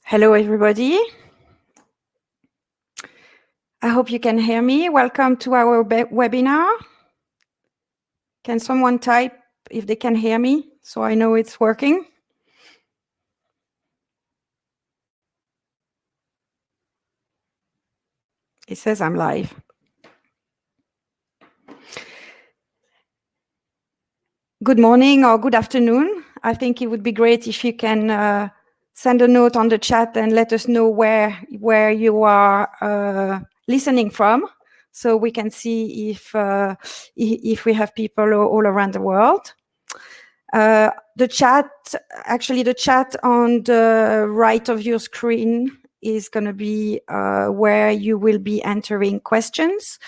Hello, everybody. I hope you can hear me. Welcome to our webinar. Can someone type if they can hear me so I know it's working? It says I'm live. Good morning or good afternoon. I think it would be great if you can send a note on the chat and let us know where you are listening from, so we can see if we have people all around the world. The chat on the right of your screen is going to be where you will be entering questions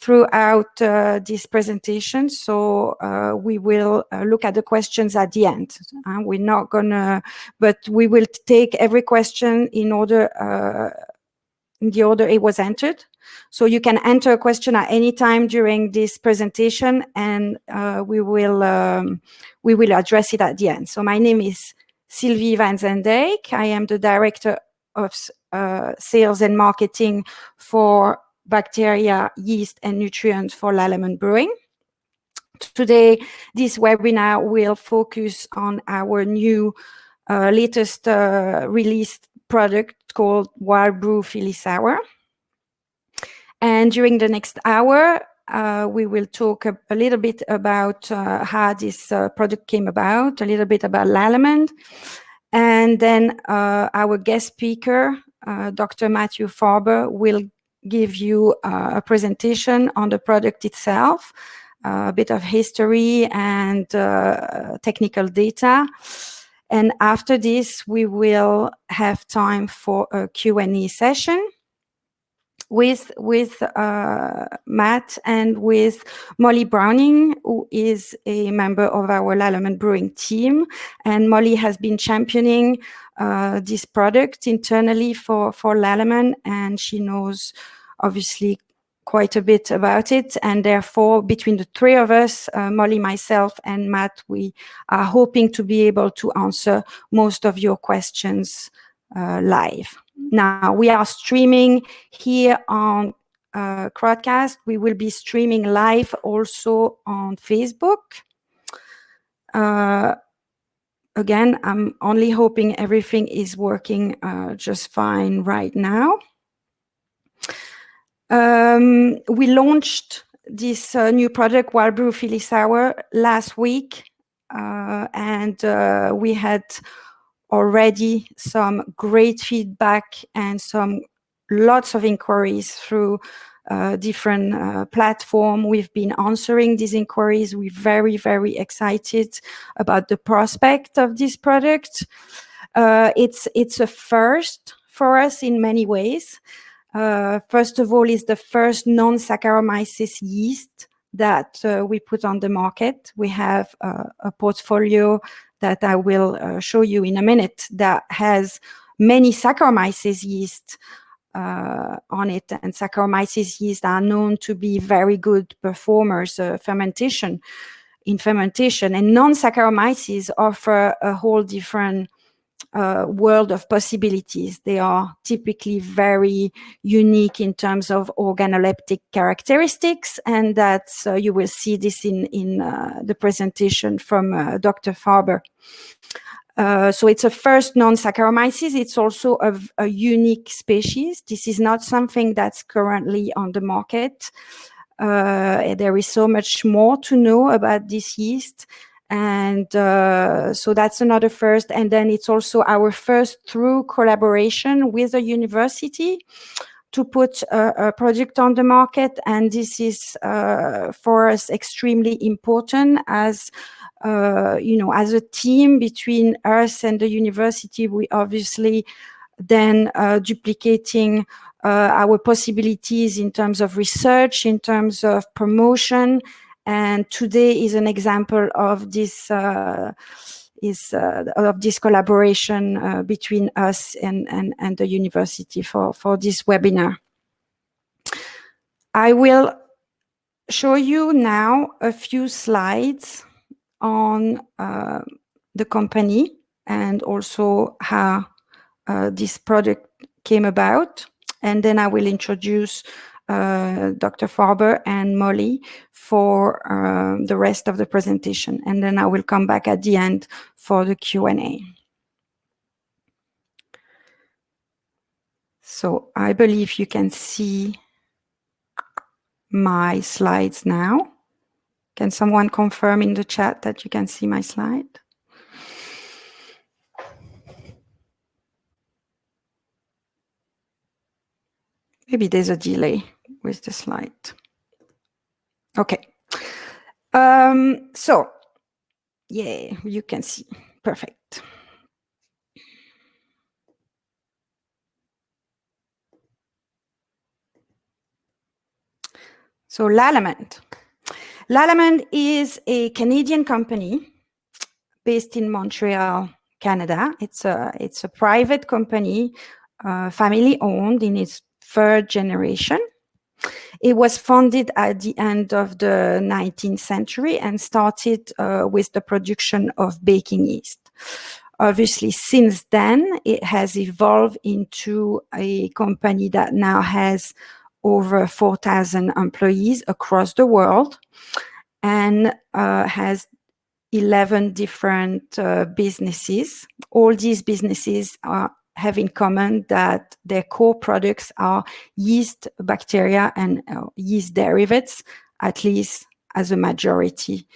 throughout this presentation. So we will look at the questions at the end. We're not gonna, but we will take every question in the order it was entered. So you can enter a question at any time during this presentation, and we will address it at the end. So my name is Sylvie van Zandycke. I am the Director of Sales and Marketing for Bacteria, Yeast, and Nutrients for Lallemand Brewing. Today, this webinar will focus on our new latest released product called Wild Brew Philly Sour. And during the next hour, we will talk a little bit about how this product came about, a little bit about Lallemand, and then our guest speaker, Dr. Matthew Farber, will give you a presentation on the product itself, a bit of history and technical data. And after this, we will have time for a Q&A session with Matt and with Molly Browning, who is a member of our Lallemand Brewing team. And Molly has been championing this product internally for Lallemand, and she knows obviously quite a bit about it. And therefore, between the three of us, Molly, myself, and Matt, we are hoping to be able to answer most of your questions live. Now, we are streaming here on Crowdcast. We will be streaming live also on Facebook. Again, I'm only hoping everything is working just fine right now. We launched this new product, Wild Brew Philly Sour, last week, and we had already some great feedback and lots of inquiries through different platforms. We've been answering these inquiries. We're very, very excited about the prospect of this product. It's a first for us in many ways. First of all, it's the first non-Saccharomyces yeast that we put on the market. We have a portfolio that I will show you in a minute that has many Saccharomyces yeast on it, and Saccharomyces yeast are known to be very good performers in fermentation, and non-Saccharomyces offer a whole different world of possibilities. They are typically very unique in terms of organoleptic characteristics, and that's you will see this in the presentation from Dr. Farber. So it's a first non-Saccharomyces. It's also a unique species. This is not something that's currently on the market. There is so much more to know about this yeast. And so that's another first. And then it's also our first true collaboration with a university to put a project on the market. And this is for us extremely important as as a team between us and the university. We obviously then duplicating our possibilities in terms of research, in terms of promotion. And today is an example of this collaboration between us and the university for this webinar. I will show you now a few slides on the company and also how this product came about. And then I will introduce Dr. Farber and Molly for the rest of the presentation. And then I will come back at the end for the Q&A. So I believe you can see my slides now. Can someone confirm in the chat that you can see my slide? Maybe there's a delay with the slide. Okay. So, yeah, you can see. Perfect. So Lallemand. Lallemand is a Canadian company based in Montreal, Canada. It's a private company, family owned in its third generation. It was founded at the end of the 19th century and started with the production of baking yeast. Obviously, since then, it has evolved into a company that now has over 4,000 employees across the world and has 11 different businesses. All these businesses have in common that their core products are yeast, bacteria, and yeast derivatives, at least as a majority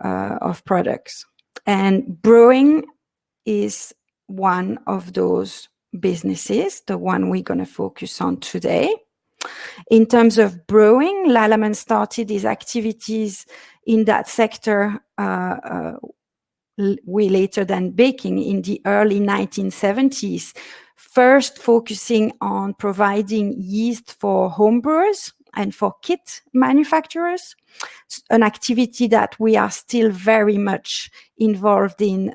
of products. And brewing is one of those businesses, the one we're going to focus on today. In terms of brewing, Lallemand started his activities in that sector way later than baking in the early 1970s, first focusing on providing yeast for home brewers and for kit manufacturers, an activity that we are still very much involved in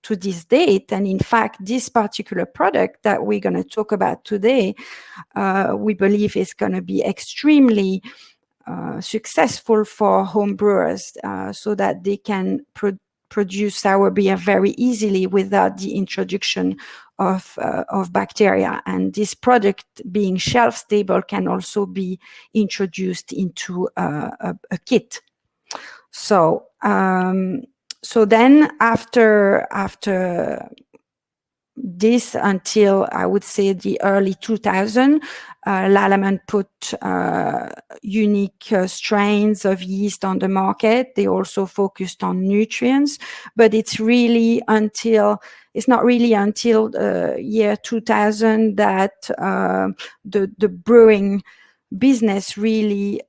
to this date. And in fact, this particular product that we're going to talk about today, we believe is going to be extremely successful for home brewers so that they can produce sour beer very easily without the introduction of bacteria. And this product, being shelf stable, can also be introduced into a kit. So then after this, until I would say the early 2000s, Lallemand put unique strains of yeast on the market. They also focused on nutrients, but it's not really until the year 2000 that the brewing business really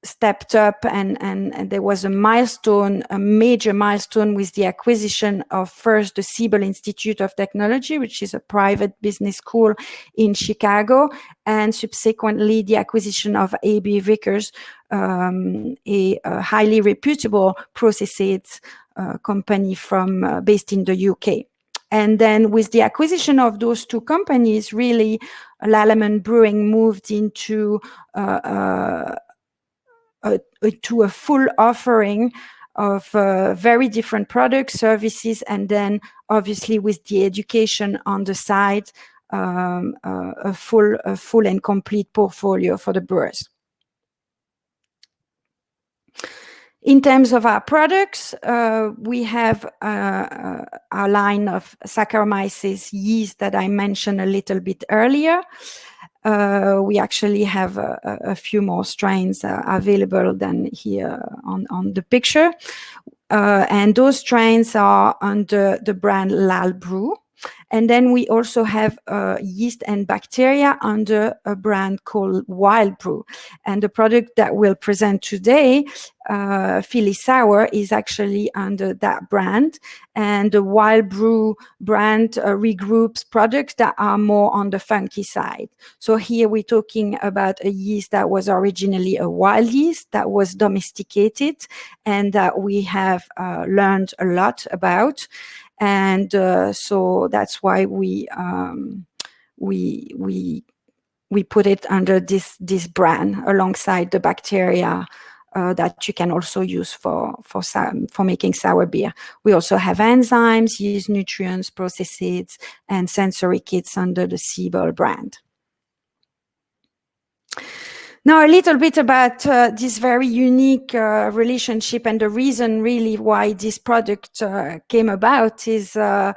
stepped up, and there was a major milestone with the acquisition of first the Siebel Institute of Technology, which is a private business school in Chicago, and subsequently the acquisition of A.B. Vickers, a highly reputable process aids company based in the UK. And then with the acquisition of those two companies, really Lallemand Brewing moved into to a full offering of very different products, services, and then obviously with the education on the side, a full and complete portfolio for the brewers. In terms of our products, we have our line of Saccharomyces yeast that I mentioned a little bit earlier. We actually have a few more strains available than here on the picture. And those strains are under the brand Lallbrew. And then we also have yeast and bacteria under a brand called Wild Brew. And the product that we'll present today, Philly Sour, is actually under that brand. And the Wild Brew brand regroups products that are more on the funky side. So here we're talking about a yeast that was originally a wild yeast that was domesticated and that we have learned a lot about. And so that's why we put it under this brand alongside the bacteria that you can also use for making sour beer. We also have enzymes, yeast nutrients, processed seeds, and sensory kits under the Siebel brand. Now, a little bit about this very unique relationship, and the reason really why this product came about is I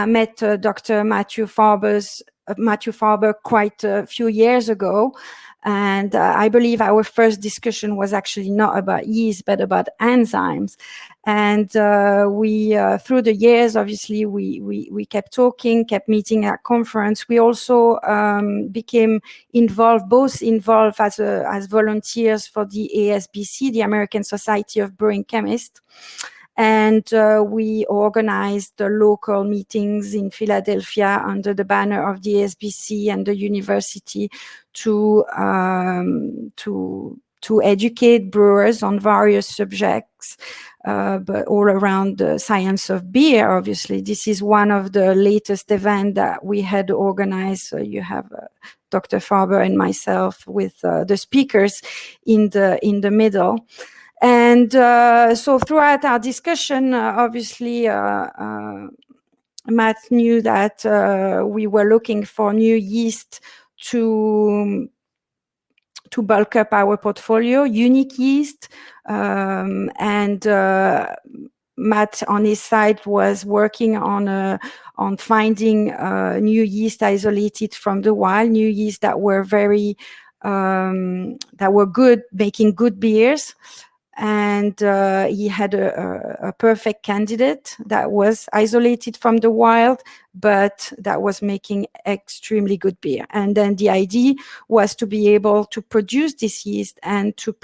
met Dr. Matthew Farber quite a few years ago. And I believe our first discussion was actually not about yeast, but about enzymes. And we, through the years, obviously, we kept talking, kept meeting at conference. We also became both involved as volunteers for the ASBC, the American Society of Brewing Chemists. And we organized the local meetings in Philadelphia under the banner of the ASBC and the university to educate brewers on various subjects, but all around the science of beer. Obviously, this is one of the latest events that we had organized. So you have Dr. Farber and myself with the speakers in the middle. And so throughout our discussion, obviously, Matt knew that we were looking for new yeast to bulk up our portfolio, unique yeast. And Matt, on his side, was working on finding new yeast isolated from the wild, new yeast that were very that were good, making good beers. And he had a perfect candidate that was isolated from the wild, but that was making extremely good beer. And then the idea was to be able to produce this yeast and to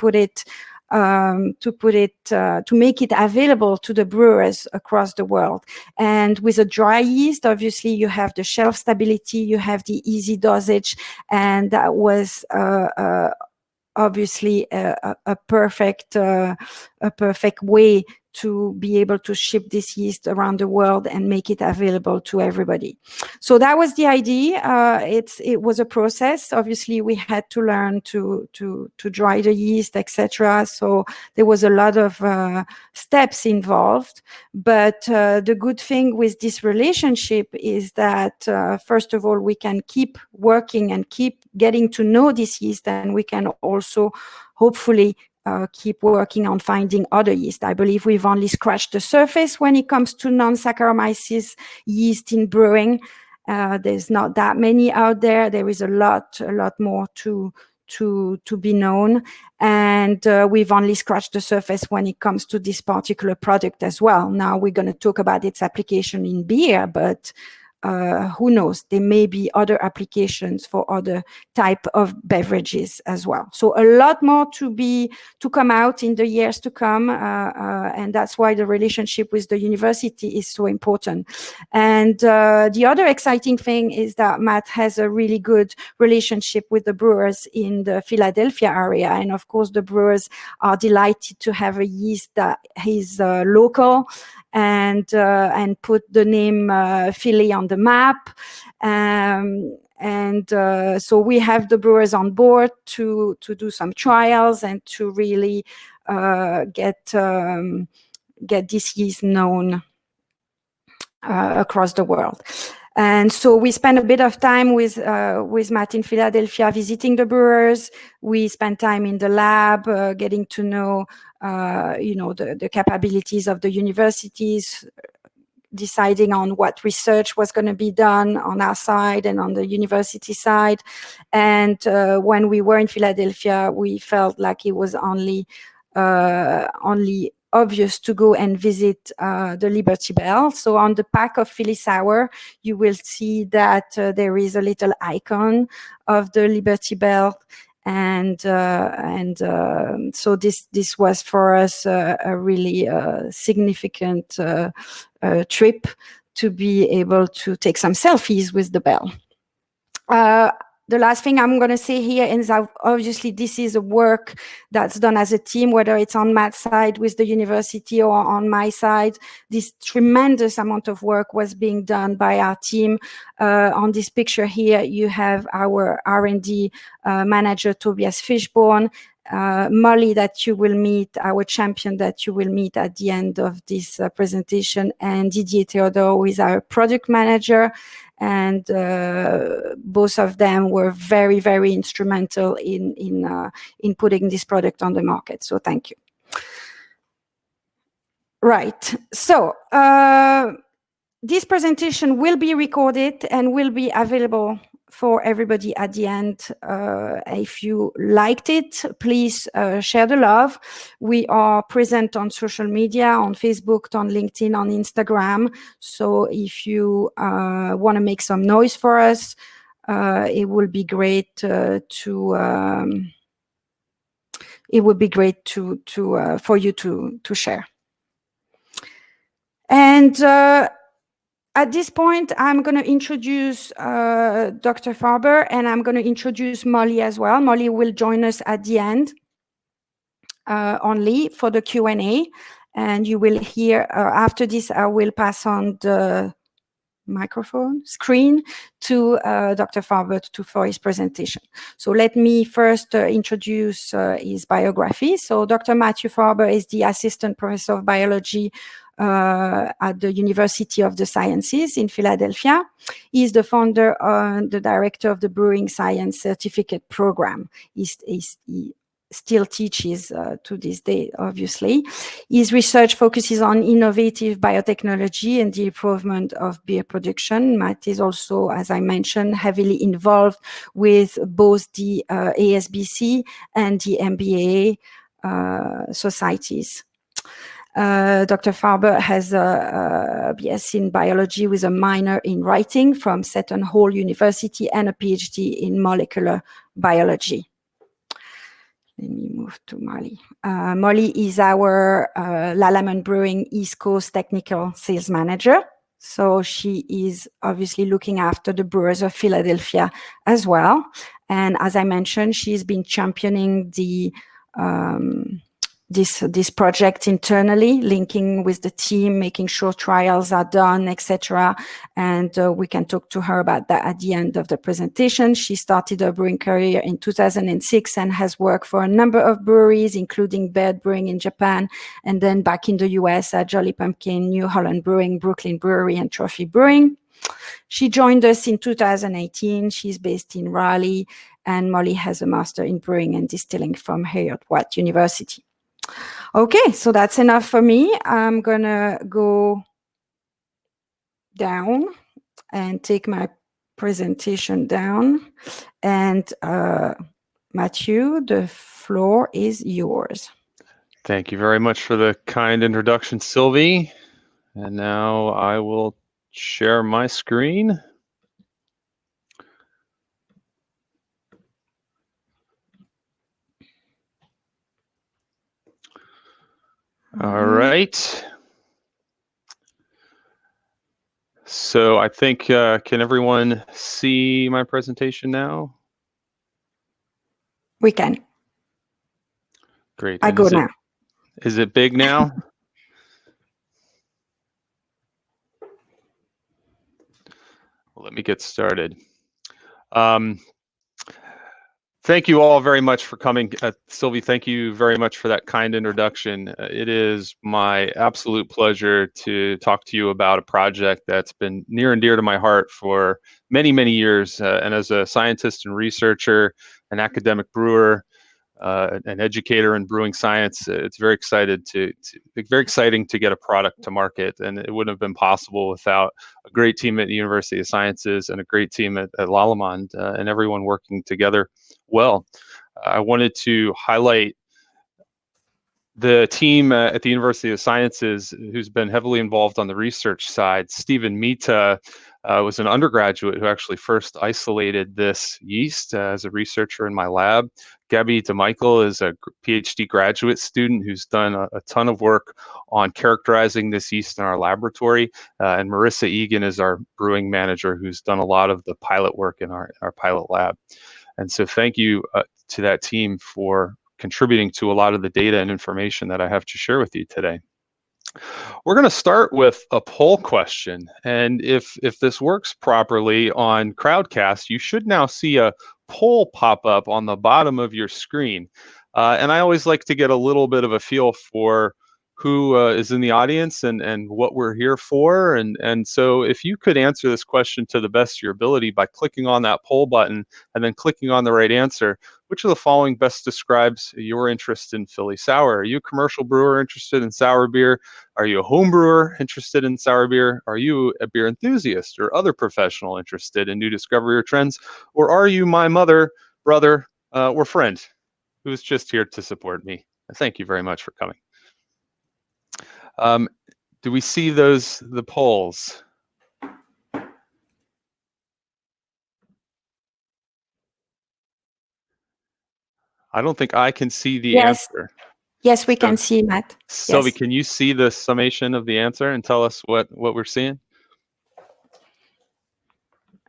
make it available to the brewers across the world. And with a dry yeast, obviously, you have the shelf stability, you have the easy dosage, and that was obviously a perfect way to be able to ship this yeast around the world and make it available to everybody. So that was the idea. It was a process. Obviously, we had to learn to dry the yeast, etc. So there was a lot of steps involved. But the good thing with this relationship is that first of all, we can keep working and keep getting to know this yeast, and we can also hopefully keep working on finding other yeast. I believe we've only scratched the surface when it comes to non-Saccharomyces yeast in brewing. There's not that many out there. There is a lot more to be known. And we've only scratched the surface when it comes to this particular product as well. Now we're going to talk about its application in beer, but who knows? There may be other applications for other type of beverages as well. So a lot more to come out in the years to come, and that's why the relationship with the university is so important. And the other exciting thing is that Matt has a really good relationship with the brewers in the Philadelphia area, and of course the brewers are delighted to have a yeast that is local, and put the name Philly on the map. So we have the brewers on board to do some trials and to really get this yeast known across the world. And so we spent a bit of time with Matt in Philadelphia, visiting the brewers. We spent time in the lab, getting to know, the capabilities of the universities, deciding on what research was going to be done on our side and on the university side. And when we were in Philadelphia, we felt like it was only obvious to go and visit the Liberty Bell. So on the pack of Philly Sour, you will see that there is a little icon of the Liberty Bell. And so this was for us a really significant trip to be able to take some selfies with the bell. The last thing I'm going to say here is obviously this is a work that's done as a team, whether it's on Matt's side with the university or on my side. This tremendous amount of work was being done by our team. On this picture here, you have our R&D manager, Tobias Fishborn, Molly that you will meet, our champion that you will meet at the end of this presentation, and Didier Theodore, who is our product manager. And both of them were very, very instrumental in putting this product on the market. So thank you. Right. So this presentation will be recorded and will be available for everybody at the end. If you liked it, please share the love. We are present on social media, on Facebook, on LinkedIn, on Instagram. So if you want to make some noise for us, it will be great for you to share. And at this point, I'm going to introduce Dr. Farber, and I'm going to introduce Molly as well. Molly will join us at the end only for the Q&A. And you will hear, after this, I will pass on the screen to Dr. Farber for his presentation. So let me first introduce his biography. So Dr. Matthew Farber is the Assistant Professor of Biology at the University of the Sciences in Philadelphia. He is the founder and the director of the Brewing Science Certificate Program. He still teaches to this day, obviously. His research focuses on innovative biotechnology and the improvement of beer production. Matt is also, as I mentioned, heavily involved with both the ASBC and the MBA societies. Dr. Farber has a BSc in biology with a minor in writing from Seton Hall University and a PhD in molecular biology. Let me move to Molly. Molly is our Lallemand Brewing East Coast technical sales manager. So she is obviously looking after the brewers of Philadelphia as well. And as I mentioned, she's been championing the this project internally, linking with the team, making sure trials are done, etc. And we can talk to her about that at the end of the presentation. She started her brewing career in 2006 and has worked for a number of breweries, including Baird Brewing in Japan, and then back in the US at Jolly Pumpkin, New Holland Brewing, Brooklyn Brewery, and Trophy Brewing. She joined us in 2018. She's based in Raleigh, and Molly has a master in brewing and distilling from Heriot-Watt University. Okay, so that's enough for me. I'm gonna go down and take my presentation down. And Matthew, the floor is yours. Thank you very much for the kind introduction, Sylvie. And now I will share my screen. All right. So I think, can everyone see my presentation now? We can. Great. I go now. Is it big now? Well, let me get started. Thank you all very much for coming. Sylvie, thank you very much for that kind introduction. It is my absolute pleasure to talk to you about a project that's been near and dear to my heart for many, many years. And as a scientist and researcher, an academic brewer, an educator in brewing science, it's very exciting to get a product to market. And it wouldn't have been possible without a great team at the University of Sciences and a great team at Lallemand and everyone working together well. I wanted to highlight the team at the University of Sciences who's been heavily involved on the research side. Stephen Mita was an undergraduate who actually first isolated this yeast as a researcher in my lab. Gabby DeMichael is a PhD graduate student who's done a ton of work on characterizing this yeast in our laboratory. And Marissa Egan is our brewing manager who's done a lot of the pilot work in our pilot lab. And so thank you to that team for contributing to a lot of the data and information that I have to share with you today. We're going to start with a poll question. And if this works properly on Crowdcast, you should now see a poll pop up on the bottom of your screen. And I always like to get a little bit of a feel for who is in the audience and what we're here for. And so if you could answer this question to the best of your ability by clicking on that poll button and then clicking on the right answer, which of the following best describes your interest in Philly Sour? Are you a commercial brewer interested in sour beer? Are you a home brewer interested in sour beer? Are you a beer enthusiast or other professional interested in new discovery or trends? Or are you my mother, brother, or friend who is just here to support me? Thank you very much for coming. Do we see the polls? I don't think I can see the answer. Yes, we can see, Matt. Sylvie, Yes. can you see the summation of the answer and tell us what we're seeing?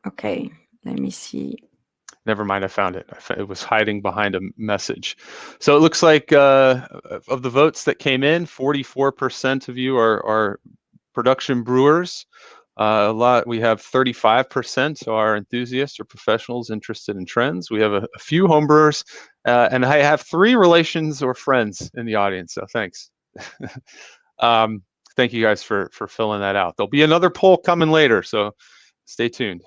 Okay, let me see. Never mind, I found it. It was hiding behind a message. So it looks like of the votes that came in, 44% of you are production brewers. We have 35% are enthusiasts or professionals interested in trends. We have a few homebrewers, and I have 3 relations or friends in the audience. So thanks. Thank you guys for filling that out. There'll be another poll coming later, so stay tuned.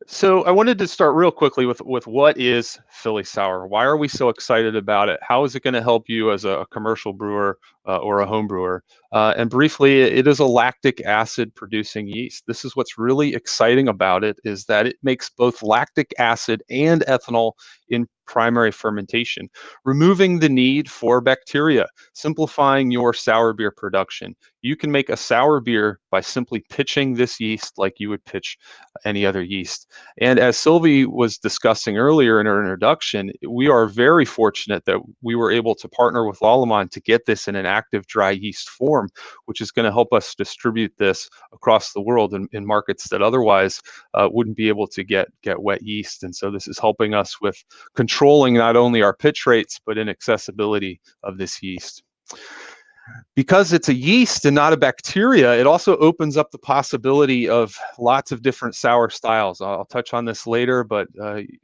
So I wanted to start real quickly with what is Philly Sour? Why are we so excited about it? How is it going to help you as a commercial brewer or a home brewer? And briefly, it is a lactic acid producing yeast. This is what's really exciting about it, is that it makes both lactic acid and ethanol in primary fermentation, removing the need for bacteria, simplifying your sour beer production. You can make a sour beer by simply pitching this yeast like you would pitch any other yeast. And as Sylvie was discussing earlier in her introduction, we are very fortunate that we were able to partner with Lallemand to get this in an active dry yeast form, which is going to help us distribute this across the world in markets that otherwise wouldn't be able to get wet yeast. And so this is helping us with controlling not only our pitch rates, but in accessibility of this yeast. Because it's a yeast and not a bacteria, it also opens up the possibility of lots of different sour styles. I'll touch on this later, but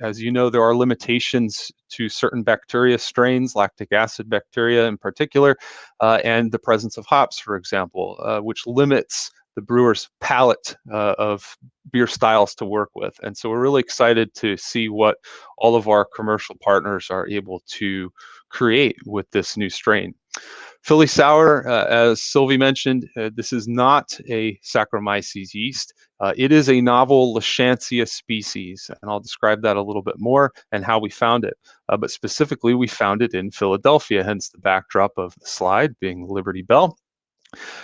as you know, there are limitations to certain bacteria strains, lactic acid bacteria in particular, and the presence of hops, for example, which limits the brewer's palette of beer styles to work with. And so we're really excited to see what all of our commercial partners are able to create with this new strain. Philly Sour, as Sylvie mentioned, this is not a Saccharomyces yeast. It is a novel Lachancea species, and I'll describe that a little bit more and how we found it. But specifically, we found it in Philadelphia, hence the backdrop of the slide being Liberty Bell.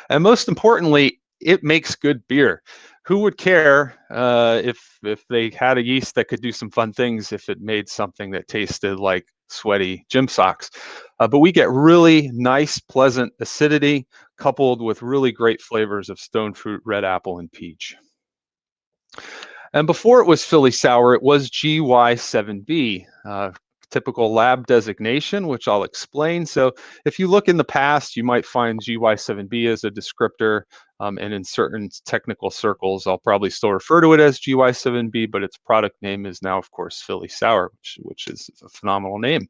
And most importantly, it makes good beer. Who would care if they had a yeast that could do some fun things if it made something that tasted like sweaty gym socks? But we get really nice, pleasant acidity coupled with really great flavors of stone fruit, red apple, and peach. And before it was Philly Sour, it was GY7B, typical lab designation, which I'll explain. So if you look in the past, you might find GY7B as a descriptor, and in certain technical circles, I'll probably still refer to it as GY7B, but its product name is now, of course, Philly Sour, which is a phenomenal name.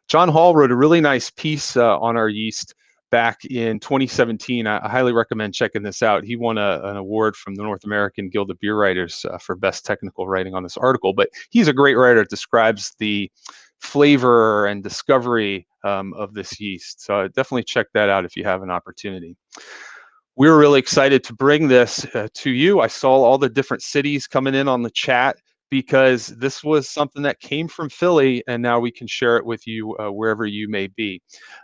John Hall wrote a really nice piece on our yeast back in 2017. I highly recommend checking this out. He won an award from the North American Guild of Beer Writers for best technical writing on this article. But he's a great writer. It describes the flavor and discovery of this yeast. So definitely check that out if you have an opportunity. We're really excited to bring this to you. I saw all the different cities coming in on the chat because this was something that came from Philly, and now we can share it with you wherever you may be.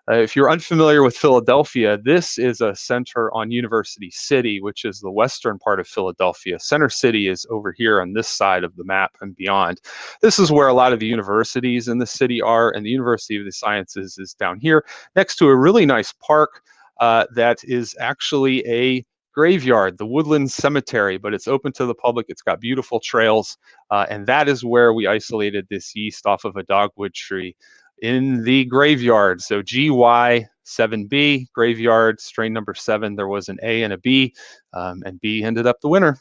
If you're unfamiliar with Philadelphia, this is a center on University City, which is the western part of Philadelphia. Center City is over here on this side of the map and beyond. This is where a lot of the universities in the city are, and the University of the Sciences is down here next to a really nice park that is actually a graveyard, the Woodland Cemetery, but it's open to the public. It's got beautiful trails, and that is where we isolated this yeast off of a dogwood tree in the graveyard. So GY7B, graveyard, strain number 7. There was an A and a B, and B ended up the winner.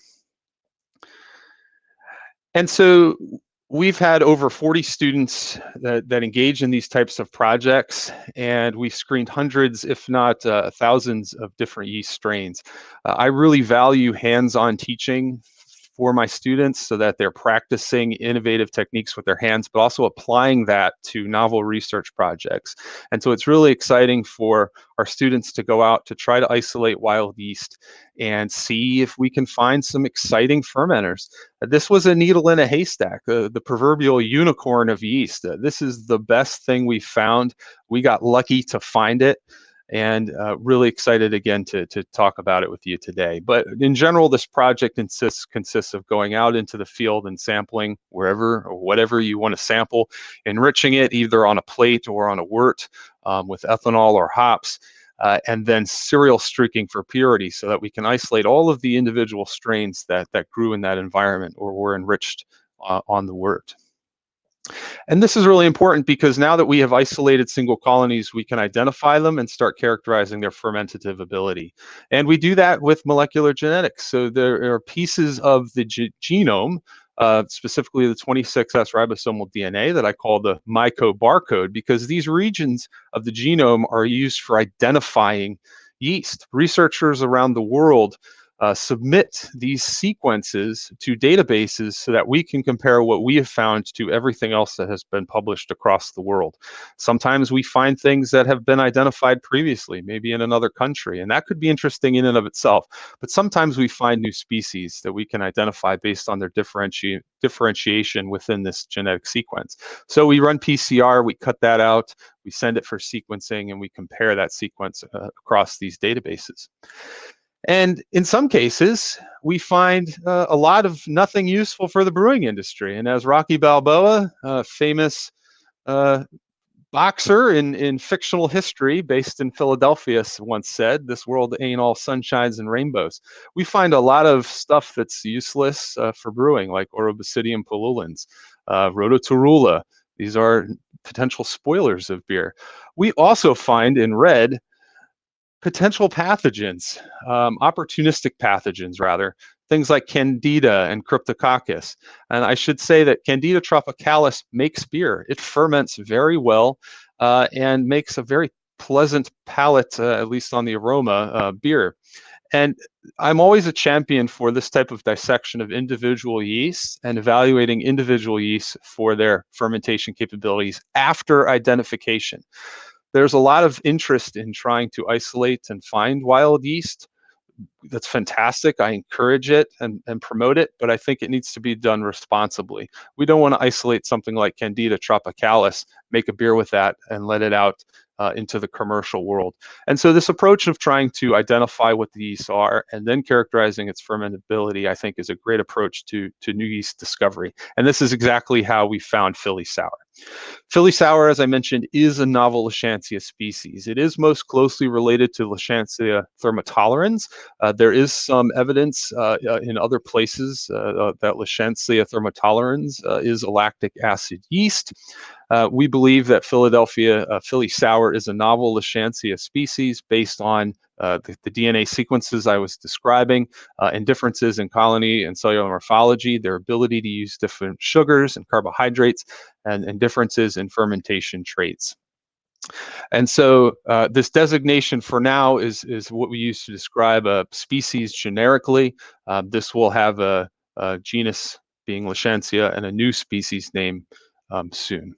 And so We've had over 40 students that engage in these types of projects, and we screened hundreds, if not thousands, of different yeast strains. I really value hands-on teaching for my students so that they're practicing innovative techniques with their hands, but also applying that to novel research projects. And so it's really exciting for our students to go out to try to isolate wild yeast and see if we can find some exciting fermenters. This was a needle in a haystack, the proverbial unicorn of yeast. This is the best thing we found. We got lucky to find it, and really excited again to talk about it with you today. But in general, this project consists of going out into the field and sampling wherever or whatever you want to sample, enriching it either on a plate or on a wort with ethanol or hops, and then serial streaking for purity so that we can isolate all of the individual strains that grew in that environment or were enriched on the wort. And this is really important because now that we have isolated single colonies, we can identify them and start characterizing their fermentative ability. And we do that with molecular genetics. So there are pieces of the genome, specifically the 26S ribosomal DNA, that I call the myco barcode, because these regions of the genome are used for identifying yeast. Researchers around the world submit these sequences to databases so that we can compare what we have found to everything else that has been published across the world. Sometimes we find things that have been identified previously, maybe in another country, and that could be interesting in and of itself. But sometimes we find new species that we can identify based on their differentiation within this genetic sequence. So we run PCR, we cut that out, we send it for sequencing, and we compare that sequence across these databases. And in some cases, we find a lot of nothing useful for the brewing industry. And as Rocky Balboa, a famous boxer in fictional history based in Philadelphia, once said, "This world ain't all sunshines and rainbows." We find a lot of stuff that's useless for brewing, like Orobasidium pullulans, Rhodotorula. These are potential spoilers of beer. We also find in red potential pathogens, opportunistic pathogens rather, things like Candida and Cryptococcus. And I should say that Candida tropicalis makes beer. It ferments very well and makes a very pleasant palate, at least on the aroma, beer. And I'm always a champion for this type of dissection of individual yeasts and evaluating individual yeasts for their fermentation capabilities after identification. There's a lot of interest in trying to isolate and find wild yeast. That's fantastic. I encourage it and promote it, but I think it needs to be done responsibly. We don't want to isolate something like Candida tropicalis, make a beer with that, and let it out into the commercial world. And so this approach of trying to identify what the yeasts are and then characterizing its fermentability, I think, is a great approach to new yeast discovery. And this is exactly how we found Philly Sour. Philly Sour, as I mentioned, is a novel Lachancea species. It is most closely related to Lachancea thermotolerans. There is some evidence in other places that Lachancea thermotolerans is a lactic acid yeast. We believe that Philly Sour is a novel Lachancea species based on the DNA sequences I was describing, and differences in colony and cellular morphology, their ability to use different sugars and carbohydrates, and differences in fermentation traits. And so this designation for now is what we use to describe a species generically. This will have a genus being Lachancea and a new species name soon.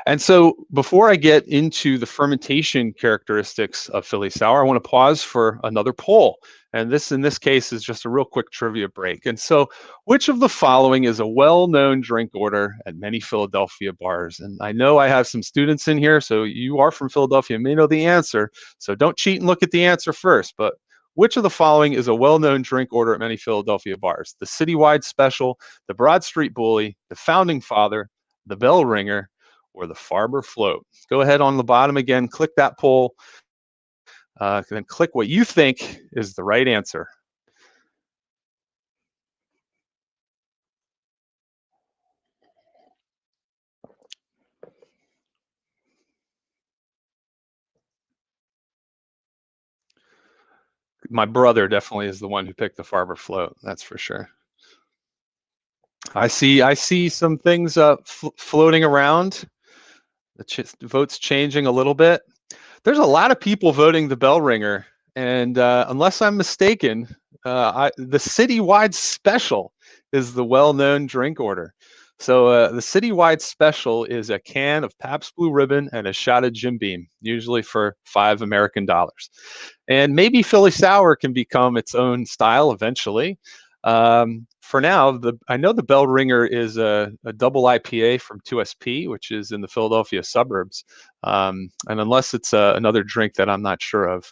And so before I get into the fermentation characteristics of Philly Sour, I want to pause for another poll. And this, in this case, is just a real quick trivia break. And so which of the following is a well-known drink order at many Philadelphia bars? And I know I have some students in here, so you are from Philadelphia, may know the answer. So don't cheat and look at the answer first. But which of the following is a well-known drink order at many Philadelphia bars? The Citywide Special, the Broad Street Bully, the Founding Father, the Bell Ringer, or the Farber Float? Go ahead on the bottom again, click that poll, then click what you think is the right answer. My brother definitely is the one who picked the Farber Float, that's for sure. I see some things floating around. The vote's changing a little bit. There's a lot of people voting the bell ringer, and unless I'm mistaken, the citywide special is the well-known drink order. So the citywide special is a can of Pabst Blue Ribbon and a shot of Jim Beam, usually for $5 American. And maybe Philly Sour can become its own style eventually. For now, I know the bell ringer is a double IPA from 2SP, which is in the Philadelphia suburbs. And unless it's another drink that I'm not sure of,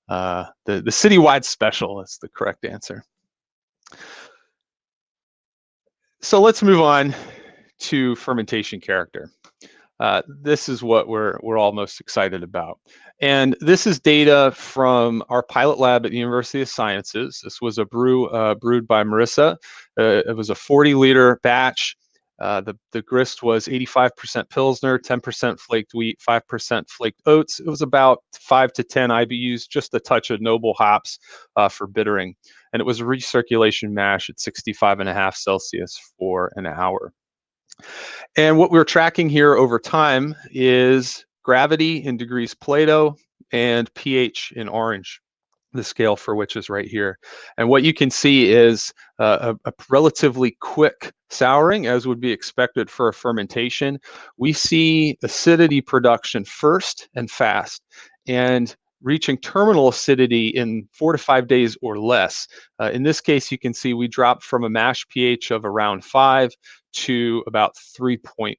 the citywide special is the correct answer. So let's move on to fermentation character. This is what we're all most excited about. And this is data from our pilot lab at the University of Sciences. This was a brew brewed by Marissa. It was a 40-liter batch. The grist was 85% Pilsner, 10% flaked wheat, 5% flaked oats. It was about 5 to 10 IBUs, just a touch of noble hops for bittering. And it was a recirculation mash at 65.5 Celsius for an hour. And what we're tracking here over time is gravity in degrees Plato and pH in orange, the scale for which is right here. And what you can see is a relatively quick souring, as would be expected for a fermentation. We see acidity production first and fast, and reaching terminal acidity in 4 to 5 days or less. In this case, you can see we dropped from a mash pH of around 5 to about 3.4.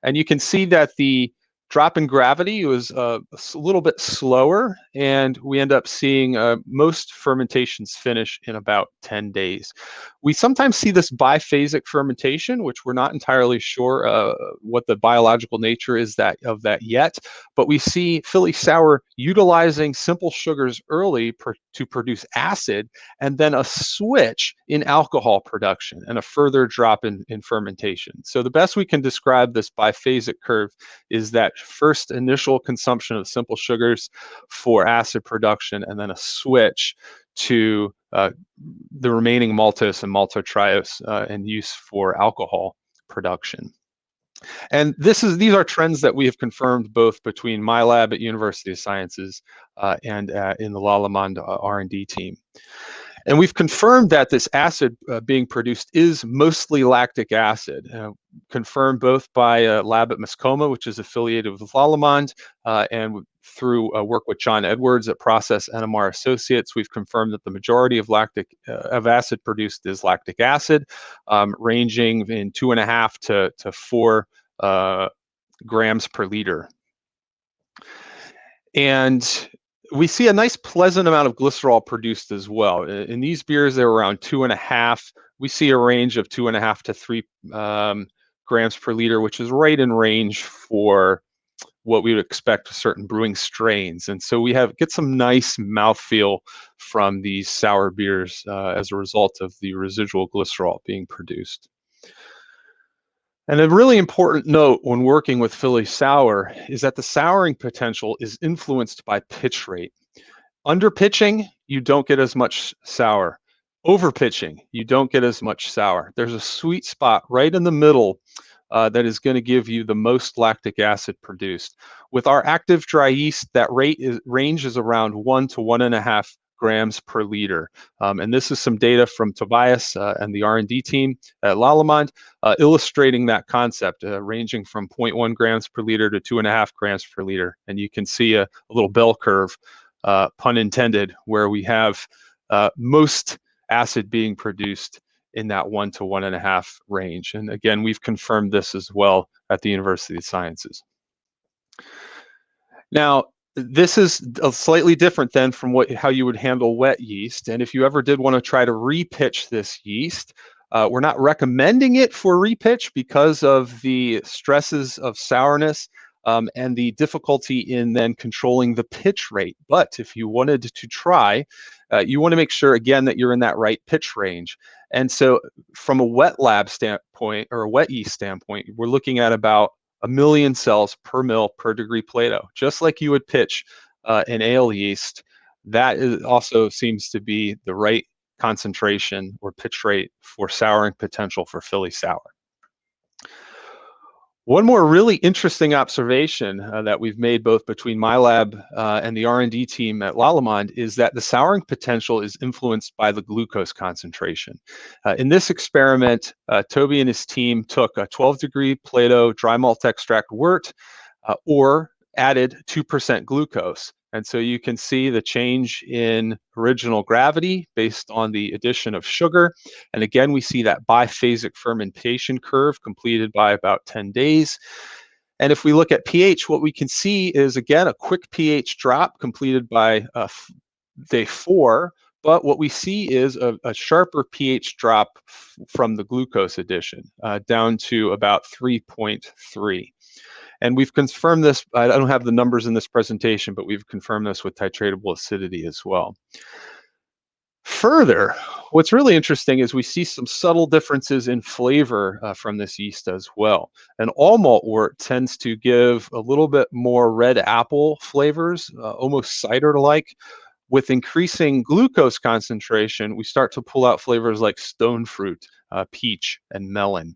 And you can see that the drop in gravity was a little bit slower, and we end up seeing most fermentations finish in about 10 days. We sometimes see this biphasic fermentation, which we're not entirely sure what the biological nature is of that yet, but we see Philly Sour utilizing simple sugars early to produce acid, and then a switch in alcohol production and a further drop in fermentation. So the best we can describe this biphasic curve is that first initial consumption of simple sugars for acid production, and then a switch to the remaining maltose and maltotriose and use for alcohol production. And these are trends that we have confirmed both between my lab at University of Sciences and in the Lallemand R&D team. And we've confirmed that this acid being produced is mostly lactic acid, confirmed both by a lab at Mascoma, which is affiliated with Lallemand, and through work with John Edwards at Process NMR Associates. We've confirmed that the majority of acid produced is lactic acid, ranging in 2.5 to 4 grams per liter. And we see a nice pleasant amount of glycerol produced as well. In these beers, they're around 2.5. We see a range of 2.5 to 3 grams per liter, which is right in range for what we would expect with certain brewing strains. And so we get some nice mouthfeel from these sour beers as a result of the residual glycerol being produced. And a really important note when working with Philly Sour is that the souring potential is influenced by pitch rate. Under pitching, you don't get as much sour. Over pitching, you don't get as much sour. There's a sweet spot right in the middle that is going to give you the most lactic acid produced. With our active dry yeast, that range is around 1 to 1.5 grams per liter. And this is some data from Tobias and the R&D team at Lallemand, illustrating that concept, ranging from 0.1 grams per liter to 2.5 grams per liter. And you can see a little bell curve, pun intended, where we have most acid being produced in that 1 to 1.5 range. And again, we've confirmed this as well at the University of Sciences. Now, this is slightly different than from how you would handle wet yeast. And if you ever did want to try to repitch this yeast, we're not recommending it for repitch because of the stresses of sourness and the difficulty in then controlling the pitch rate. But if you wanted to try, you want to make sure, again, that you're in that right pitch range. And so from a wet lab standpoint, or a wet yeast standpoint, we're looking at about 1 million cells per mil per degree Plato, just like you would pitch an ale yeast. That also seems to be the right concentration or pitch rate for souring potential for Philly sour. One more really interesting observation that we've made both between my lab and the R&D team at Lallemand is that the souring potential is influenced by the glucose concentration. In this experiment, Toby and his team took a 12-degree Plato dry malt extract wort or added 2% glucose. And so you can see the change in original gravity based on the addition of sugar. And again, we see that biphasic fermentation curve completed by about 10 days. And if we look at pH, what we can see is, again, a quick pH drop completed by day 4. But what we see is a sharper pH drop from the glucose addition down to about 3.3. And we've confirmed this, I don't have the numbers in this presentation, but we've confirmed this with titratable acidity as well. Further, what's really interesting is we see some subtle differences in flavor from this yeast as well. An all malt wort tends to give a little bit more red apple flavors, almost cider-like. With increasing glucose concentration, we start to pull out flavors like stone fruit, peach, and melon.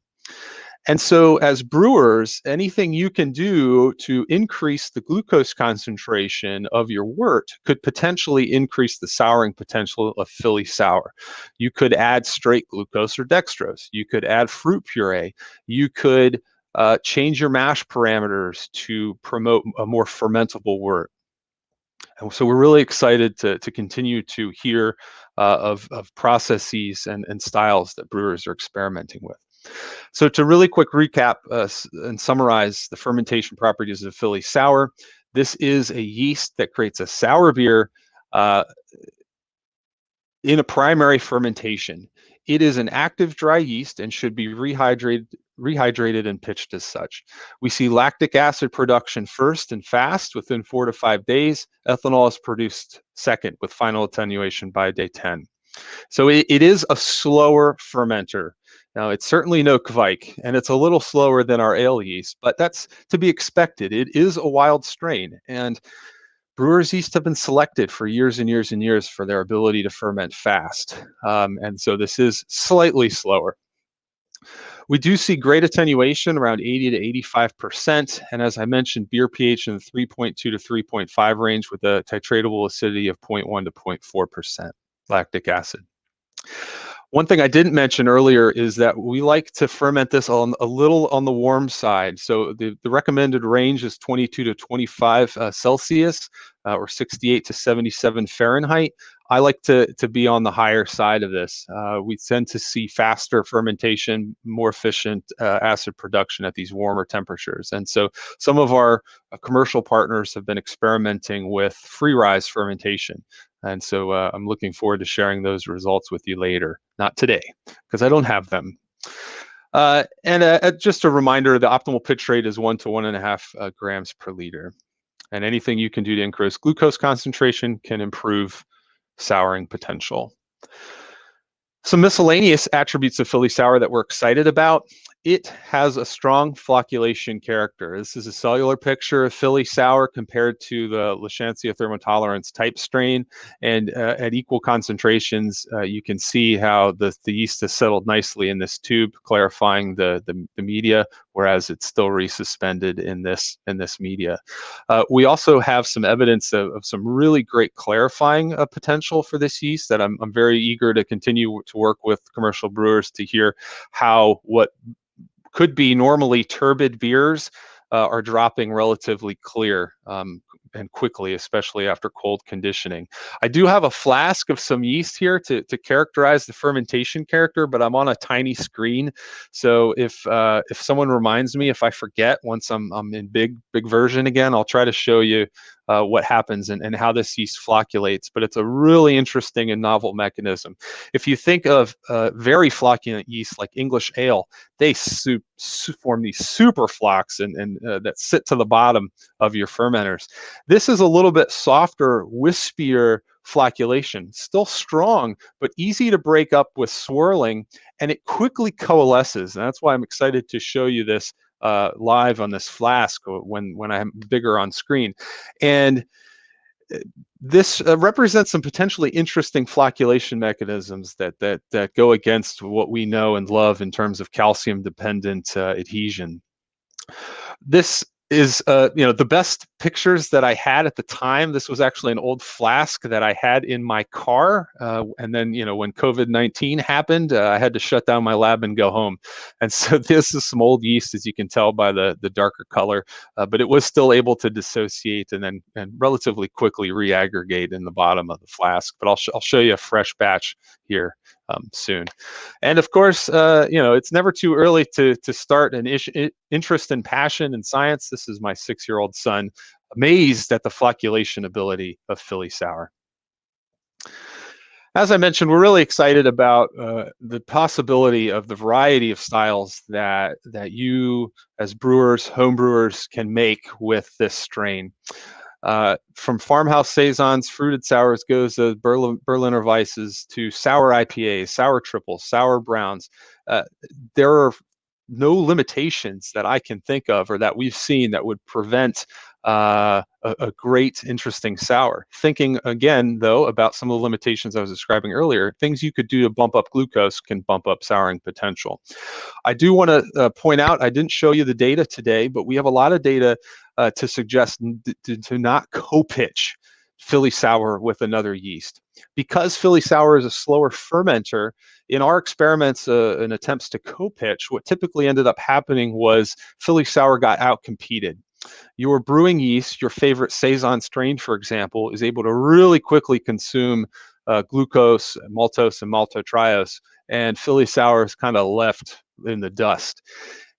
And so as brewers, anything you can do to increase the glucose concentration of your wort could potentially increase the souring potential of Philly sour. You could add straight glucose or dextrose. You could add fruit puree. You could change your mash parameters to promote a more fermentable wort. And so we're really excited to continue to hear of processes and styles that brewers are experimenting with. So to really quick recap and summarize the fermentation properties of Philly sour, this is a yeast that creates a sour beer in a primary fermentation. It is an active dry yeast and should be rehydrated and pitched as such. We see lactic acid production first and fast within 4 to 5 days. Ethanol is produced second with final attenuation by day 10. So it is a slower fermenter. Now, it's certainly no Kvike, and it's a little slower than our ale yeast, but that's to be expected. It is a wild strain, and brewers' yeast have been selected for years and years and years for their ability to ferment fast. And so this is slightly slower. We do see great attenuation, around 80 to 85%, and as I mentioned, beer pH in the 3.2 to 3.5 range with a titratable acidity of 0.1 to 0.4% lactic acid. One thing I didn't mention earlier is that we like to ferment this a little on the warm side. So the recommended range is 22 to 25 Celsius or 68 to 77 Fahrenheit. I like to be on the higher side of this. We tend to see faster fermentation, more efficient acid production at these warmer temperatures. And so some of our commercial partners have been experimenting with free-rise fermentation. And so I'm looking forward to sharing those results with you later. Not today, because I don't have them. And just a reminder, the optimal pitch rate is 1 to 1.5 grams per liter. And anything you can do to increase glucose concentration can improve souring potential. Some miscellaneous attributes of Philly sour that we're excited about. It has a strong flocculation character. This is a cellular picture of Philly sour compared to the Lachancea thermotolerance type strain. And at equal concentrations, you can see how the yeast has settled nicely in this tube, clarifying the media, whereas it's still resuspended in this media. We also have some evidence of some really great clarifying potential for this yeast that I'm very eager to continue to work with commercial brewers to hear how what could be normally turbid beers are dropping relatively clear and quickly, especially after cold conditioning. I do have a flask of some yeast here to characterize the fermentation character, but I'm on a tiny screen. So if someone reminds me, if I forget once I'm in big version again, I'll try to show you what happens and how this yeast flocculates. But it's a really interesting and novel mechanism. If you think of very flocculent yeast like English ale, they form these super flocks and that sit to the bottom of your fermenters. This is a little bit softer, wispier flocculation, still strong, but easy to break up with swirling, and it quickly coalesces. And that's why I'm excited to show you this live on this flask when I'm bigger on screen. And This represents some potentially interesting flocculation mechanisms that go against what we know and love in terms of calcium-dependent adhesion. This is the best pictures that I had at the time. This was actually an old flask that I had in my car, and then when COVID-19 happened, I had to shut down my lab and go home. And so this is some old yeast, as you can tell by the darker color, but it was still able to dissociate and relatively quickly reaggregate in the bottom of the flask. But I'll show you a fresh batch here soon. And of course, it's never too early to start an interest and passion in science. This is my 6-year-old son, amazed at the flocculation ability of Philly Sour. As I mentioned, we're really excited about the possibility of the variety of styles that you, as brewers, home brewers, can make with this strain. From farmhouse saisons, fruited sours, goes to Berliner Weisses, to sour IPAs, sour triples, sour browns. There are no limitations that I can think of or that we've seen that would prevent a great, interesting sour. Thinking again, though, about some of the limitations I was describing earlier, things you could do to bump up glucose can bump up souring potential. I do want to point out, I didn't show you the data today, but we have a lot of data to suggest to not co-pitch Philly Sour with another yeast. Because Philly Sour is a slower fermenter, in our experiments and attempts to co-pitch, what typically ended up happening was Philly Sour got out-competed. Your brewing yeast, your favorite saison strain, for example, is able to really quickly consume glucose, maltose, and maltotriose, and Philly Sour is kind of left in the dust.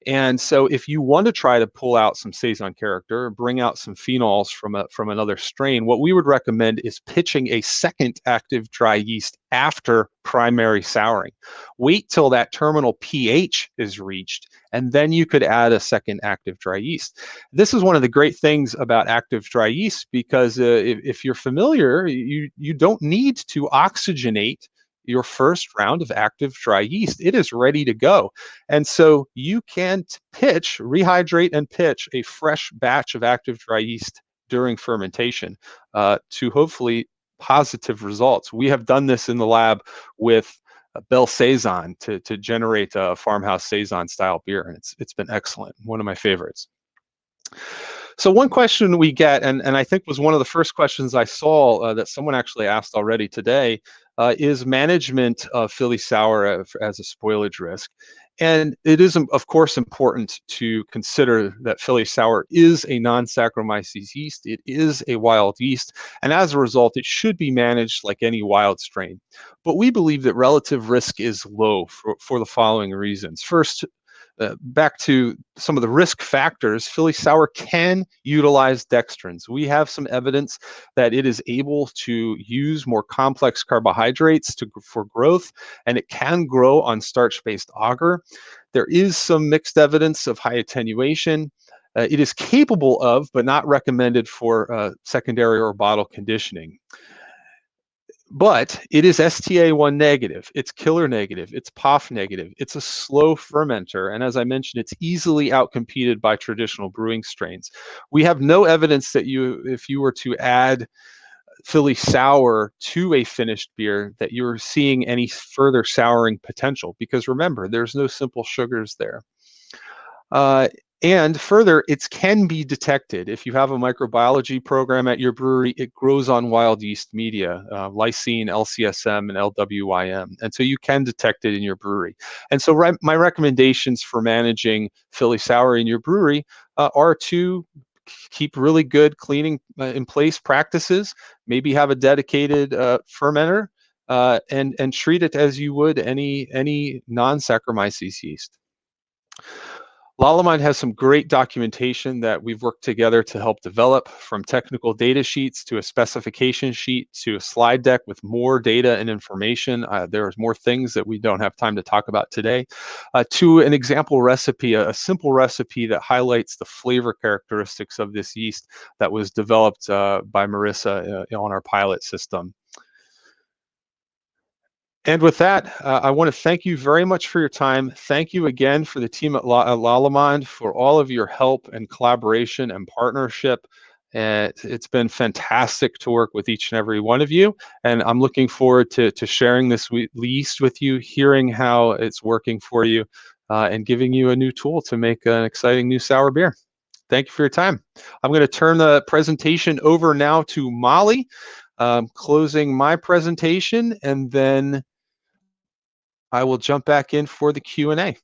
And so if you want to try to pull out some saison character, bring out some phenols from another strain, what we would recommend is pitching a second active dry yeast after primary souring. Wait till that terminal pH is reached, and then you could add a second active dry yeast. This is one of the great things about active dry yeast, because if you're familiar, you don't need to oxygenate your first round of active dry yeast. It is ready to go. And so you can rehydrate and pitch a fresh batch of active dry yeast during fermentation to hopefully positive results. We have done this in the lab with Belle Saison to generate a farmhouse saison style beer, and it's been excellent. One of my favorites. So one question we get, and I think was one of the first questions I saw that someone actually asked already today, is management of Philly Sour as a spoilage risk. And it is, of course, important to consider that Philly Sour is a non-Saccharomyces yeast. It is a wild yeast, and as a result, it should be managed like any wild strain. But we believe that relative risk is low for the following reasons. First, back to some of the risk factors, Philly Sour can utilize dextrins. We have some evidence that it is able to use more complex carbohydrates for growth, and it can grow on starch-based agar. There is some mixed evidence of high attenuation. It is capable of, but not recommended for secondary or bottle conditioning. But it is STA1 negative, it's killer negative, it's POF negative, it's a slow fermenter, and as I mentioned, it's easily outcompeted by traditional brewing strains. We have no evidence that if you were to add Philly Sour to a finished beer, that you're seeing any further souring potential, because remember, there's no simple sugars there. And further, it can be detected. If you have a microbiology program at your brewery, it grows on wild yeast media, lysine, LCSM, and LWYM. And so you can detect it in your brewery. And so my recommendations for managing Philly Sour in your brewery are to keep really good cleaning in place practices, maybe have a dedicated fermenter, and treat it as you would any non-Saccharomyces yeast. Lallemand has some great documentation that we've worked together to help develop, from technical data sheets to a specification sheet to a slide deck with more data and information. There's more things that we don't have time to talk about today, to an example recipe, a simple recipe that highlights the flavor characteristics of this yeast that was developed by Marissa on our pilot system. And with that, I want to thank you very much for your time. Thank you again for the team at Lallemand for all of your help and collaboration and partnership. It's been fantastic to work with each and every one of you, and I'm looking forward to sharing this yeast with you, hearing how it's working for you, and giving you a new tool to make an exciting new sour beer. Thank you for your time. I'm going to turn the presentation over now to Molly, closing my presentation, and then I will jump back in for the Q&A.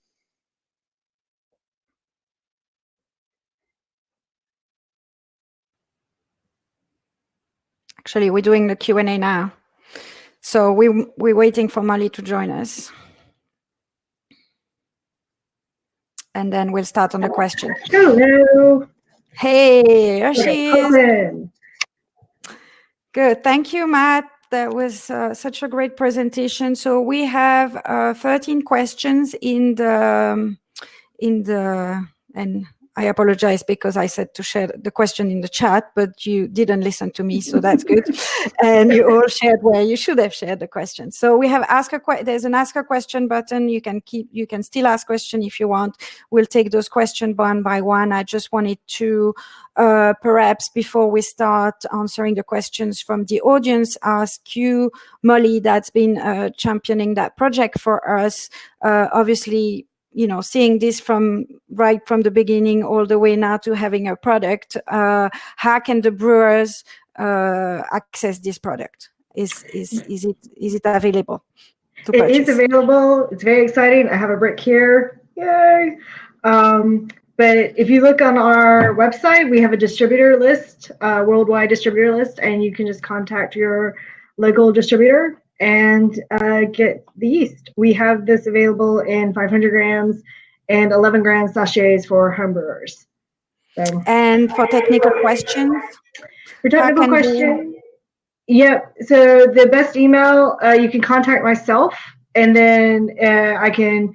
Actually, we're doing the Q&A now. So we're waiting for Molly to join us. And then we'll start on the question. Hello. Hey, here she is. Open. Good. Thank you, Matt. That was such a great presentation. So we have 13 questions in the, and I apologize because I said to share the question in the chat, but you didn't listen to me, so that's good. And you all shared where you should have shared the question. So we have there's an ask a question button. You can still ask question if you want. We'll take those questions one by one. I just wanted to perhaps before we start answering the questions from the audience, ask you, Molly, that's been championing that project for us. Obviously, seeing this right from the beginning all the way now to having a product, how can the brewers access this product? Is it available to purchase? It is available. It's very exciting. I have a brick here. Yay! But if you look on our website, we have a distributor list, worldwide distributor list, and you can just contact your local distributor and get the yeast. We have this available in 500 grams and 11 gram sachets for home brewers. So, and for technical questions? For technical questions, yep. So the best email, you can contact myself, and then I can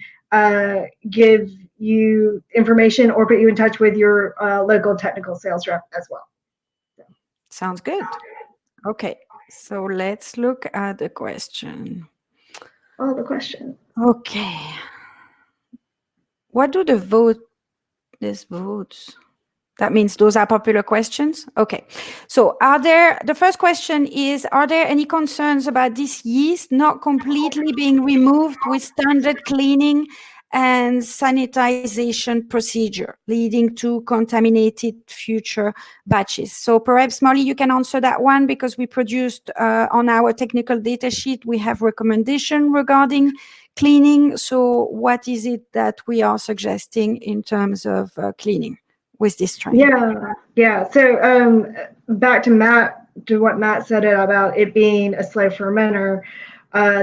give you information or put you in touch with your local technical sales rep as well. So. Sounds good. Okay. So let's look at the question. All the questions. Okay. What do the votes? That means those are popular questions? Okay. So the first question is, are there any concerns about this yeast not completely being removed with standard cleaning and sanitization procedure, leading to contaminated future batches? So perhaps, Molly, you can answer that one, because we produced on our technical data sheet, we have recommendation regarding cleaning. So what is it that we are suggesting in terms of cleaning with this strain? Yeah. So back to what Matt said about it being a slow fermenter,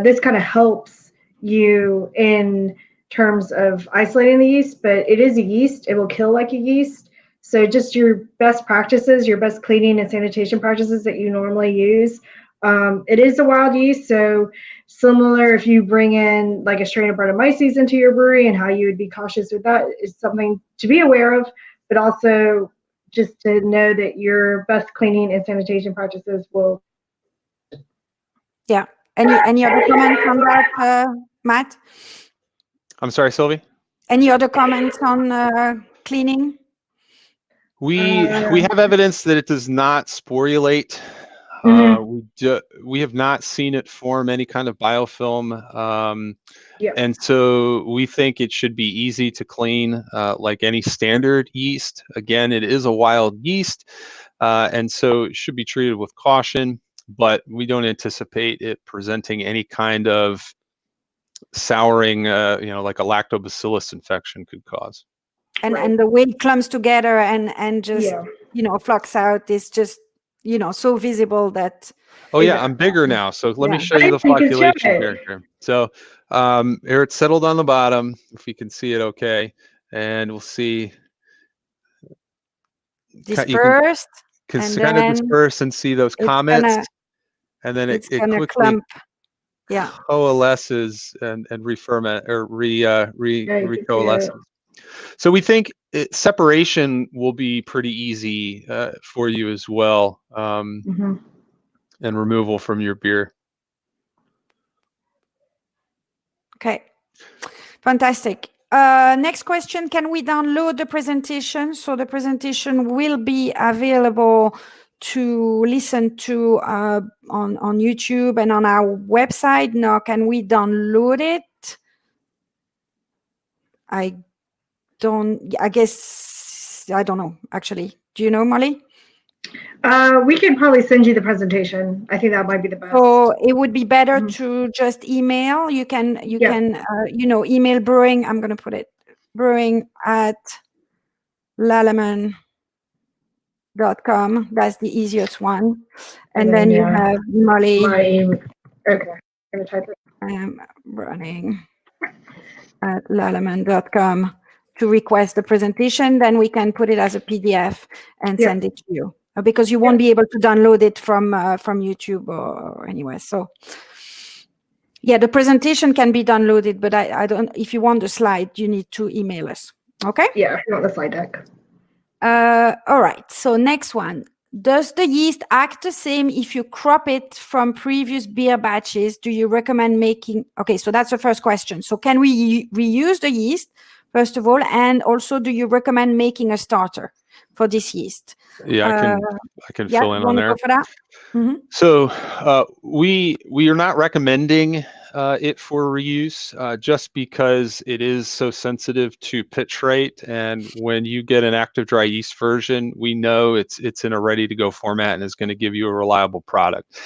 this kind of helps you in terms of isolating the yeast, but it is a yeast. It will kill like a yeast. So just your best practices, your best cleaning and sanitation practices that you normally use. It is a wild yeast, so similar if you bring in like a strain of Brettanomyces into your brewery, and how you would be cautious with that is something to be aware of, but also just to know that your best cleaning and sanitation practices will. Yeah. Any other comments on that, Matt? I'm sorry, Sylvie? Any other comments on cleaning? We have evidence that it does not sporulate. We have not seen it form any kind of biofilm. And so we think it should be easy to clean like any standard yeast. Again, it is a wild yeast, and so it should be treated with caution, but we don't anticipate it presenting any kind of souring, like a lactobacillus infection could cause. And the way it clumps together and just, flux out is just, so visible that. Oh yeah, I'm bigger now. So let me show you the flocculation here. So here it's settled on the bottom, if you can see it okay. And we'll see. Dispersed. You can kind of disperse and see those comets. And then it quickly clump. coalesces and referment or recoalesces. So we think separation will be pretty easy for you as well, and removal from your beer. Okay, fantastic. Next question, can we download the presentation? So the presentation will be available to listen to on YouTube and on our website. Now, can we download it? I guess, I don't know, actually. Do you know, Molly? We can probably send you the presentation. I think that might be the best. So it would be better to just email. You can email brewing. I'm going to put it brewing at Lallemand.com. That's the easiest one. And then you have Molly. Okay. I'm going to type it. Running at Lallemand.com to request the presentation. Then we can put it as a PDF and send it to you. Because you won't be able to download it from YouTube or anywhere. So, yeah, the presentation can be downloaded, but I don't. If you want the slide, you need to email us. Okay? Yeah, if you want the slide deck. All right. So next one. Does the yeast act the same if you crop it from previous beer batches? Do you recommend making? Okay, so that's the first question. So can we reuse the yeast first of all, and also do you recommend making a starter for this yeast? Yeah, I can fill in on there. Go for that? Mm-hmm. So we are not recommending it for reuse just because it is so sensitive to pitch rate. And when you get an active dry yeast version, we know it's in a ready to go format and is going to give you a reliable product.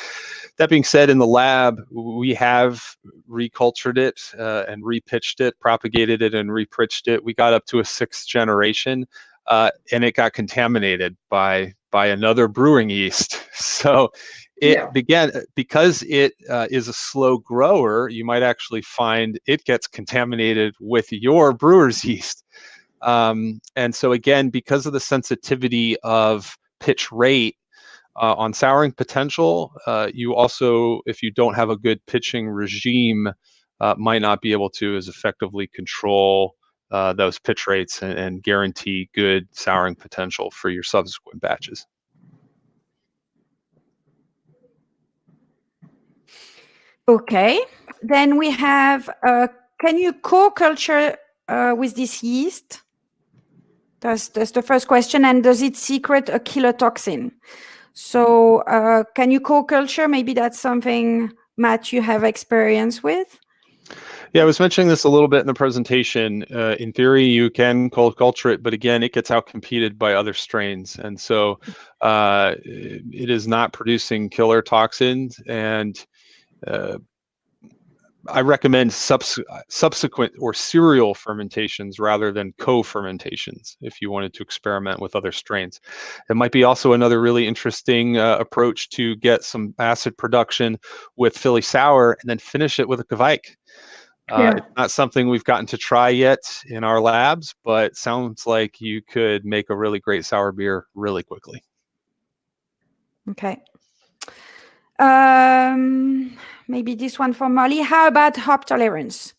That being said, in the lab, we have recultured it and repitched it, propagated it and repitched it. We got up to a 6th generation. And it got contaminated by another brewing yeast. So it began, because it is a slow grower, you might actually find it gets contaminated with your brewer's yeast. And so again, because of the sensitivity of pitch rate on souring potential, you also, if you don't have a good pitching regime, might not be able to as effectively control those pitch rates and guarantee good souring potential for your subsequent batches. Okay, then we have, can you co-culture with this yeast? That's the first question. And does it secrete a killer toxin? So can you co-culture? Maybe that's something, Matt, you have experience with? Yeah, I was mentioning this a little bit in the presentation. In theory, you can cold culture it, but again, it gets outcompeted by other strains. And so it is not producing killer toxins. And I recommend subsequent or serial fermentations rather than co-fermentations if you wanted to experiment with other strains. It might be also another really interesting approach to get some acid production with Philly Sour and then finish it with a Kvike. It's not something we've gotten to try yet in our labs, but sounds like you could make a really great sour beer really quickly. Okay. Maybe this one for Molly. How about hop tolerance?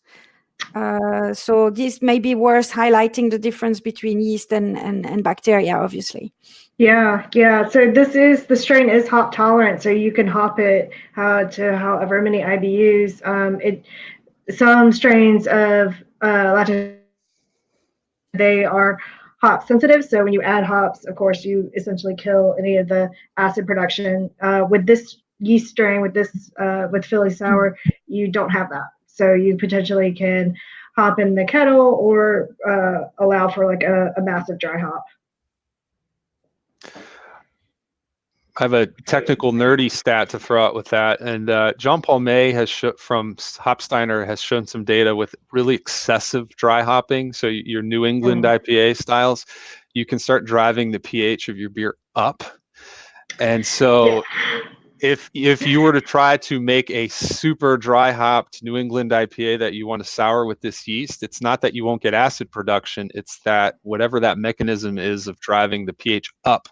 So this may be worth highlighting the difference between yeast and bacteria, obviously. Yeah. So the strain is hop tolerant, so you can hop it to however many IBUs. Some strains of Lachancea, they are hop sensitive, so when you add hops, of course, you essentially kill any of the acid production. With this yeast strain, with Philly Sour, you don't have that. So you potentially can hop in the kettle or allow for like a massive dry hop. I have a technical nerdy stat to throw out with that, and John Paul May from Hopsteiner has shown some data with really excessive dry hopping. So your New England IPA styles, you can start driving the pH of your beer up, and so if you were to try to make a super dry hopped New England IPA that you want to sour with this yeast, it's not that you won't get acid production, it's that whatever that mechanism is of driving the pH up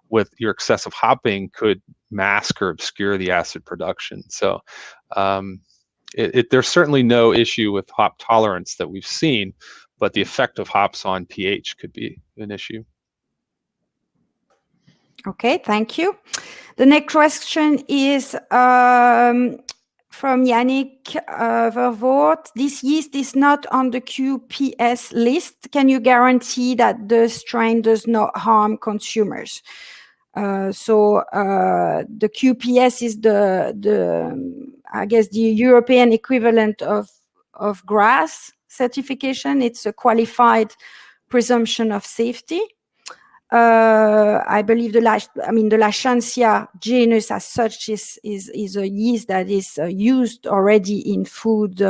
with your excessive hopping could mask or obscure the acid production. So there's certainly no issue with hop tolerance that we've seen, but the effect of hops on pH could be an issue. Okay, thank you. The next question is from Yannick Vervoort. This yeast is not on the QPS list. Can you guarantee that the strain does not harm consumers? So the QPS is I guess the European equivalent of GRAS certification. It's a qualified presumption of safety. I believe the Lachancea genus as such is a yeast that is used already in food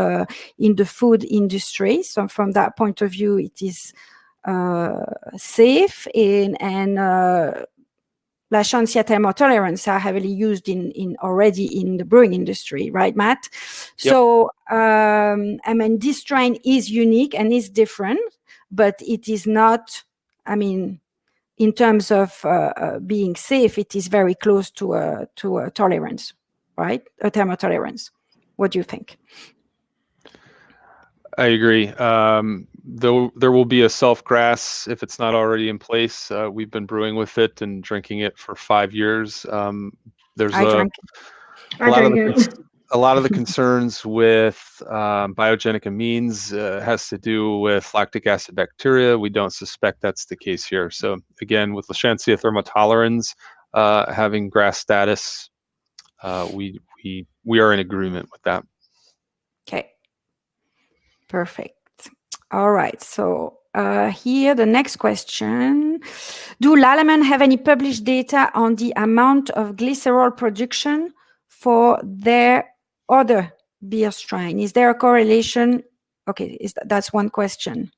in the food industry. So from that point of view, it is safe and Lachancea thermotolerance are heavily used already in the brewing industry, right, Matt? Yep. So this strain is unique and is different, but it is not. In terms of being safe, it is very close to a tolerance, right? A thermotolerance. What do you think? I agree. Though there will be a self-GRAS if it's not already in place. We've been brewing with it and drinking it for 5 years. There's a lot of the concerns with biogenic amines has to do with lactic acid bacteria. We don't suspect that's the case here. So again, with Lachancea thermotolerans having GRAS status, we are in agreement with that. Okay. Perfect. All right. So here, the next question. Do Lallemand have any published data on the amount of glycerol production for their other beer strain? Is there a correlation? Okay, that's one question,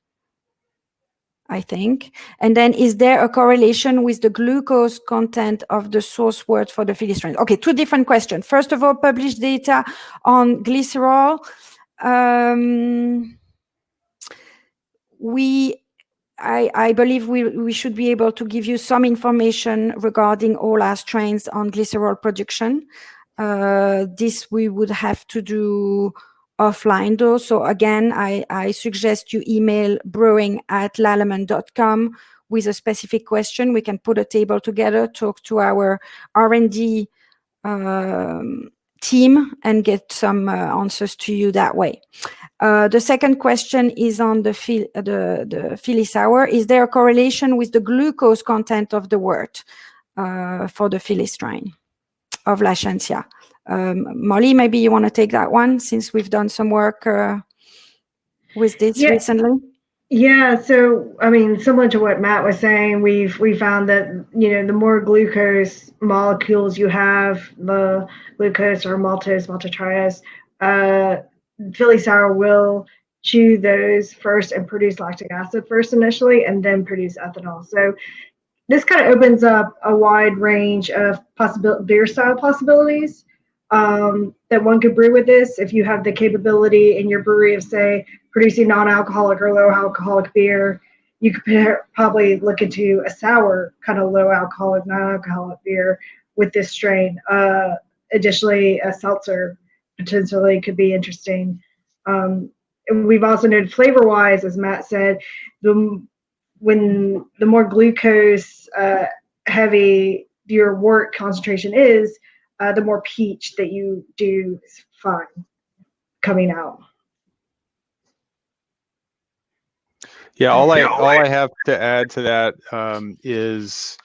I think. And then is there a correlation with the glucose content of the source wort for the Philly strain? Okay, two different questions. First of all, published data on glycerol. I believe we should be able to give you some information regarding all our strains on glycerol production. This we would have to do offline though. So again, I suggest you email brewing@lallemand.com with a specific question. We can put a table together, talk to our R&D team and get some answers to you that way. The second question is on the Philly sour. Is there a correlation with the glucose content of the wort for the Philly strain of Lachancea? Molly, maybe you want to take that one since we've done some work with this recently. Yeah, so similar to what Matt was saying, we found that the more glucose molecules you have, the glucose or maltose, maltotriose, Philly sour will chew those first and produce lactic acid first initially, and then produce ethanol. So this kind of opens up a wide range of beer style possibilities that one could brew with this. If you have the capability in your brewery of, say, producing non-alcoholic or low alcoholic beer, you could probably look into a sour kind of low alcoholic, non-alcoholic beer with this strain. Additionally, a seltzer potentially could be interesting. And we've also noted flavor-wise, as Matt said, when the more glucose heavy your wort concentration is, the more peach that you do find coming out. Yeah, all I have to add to that is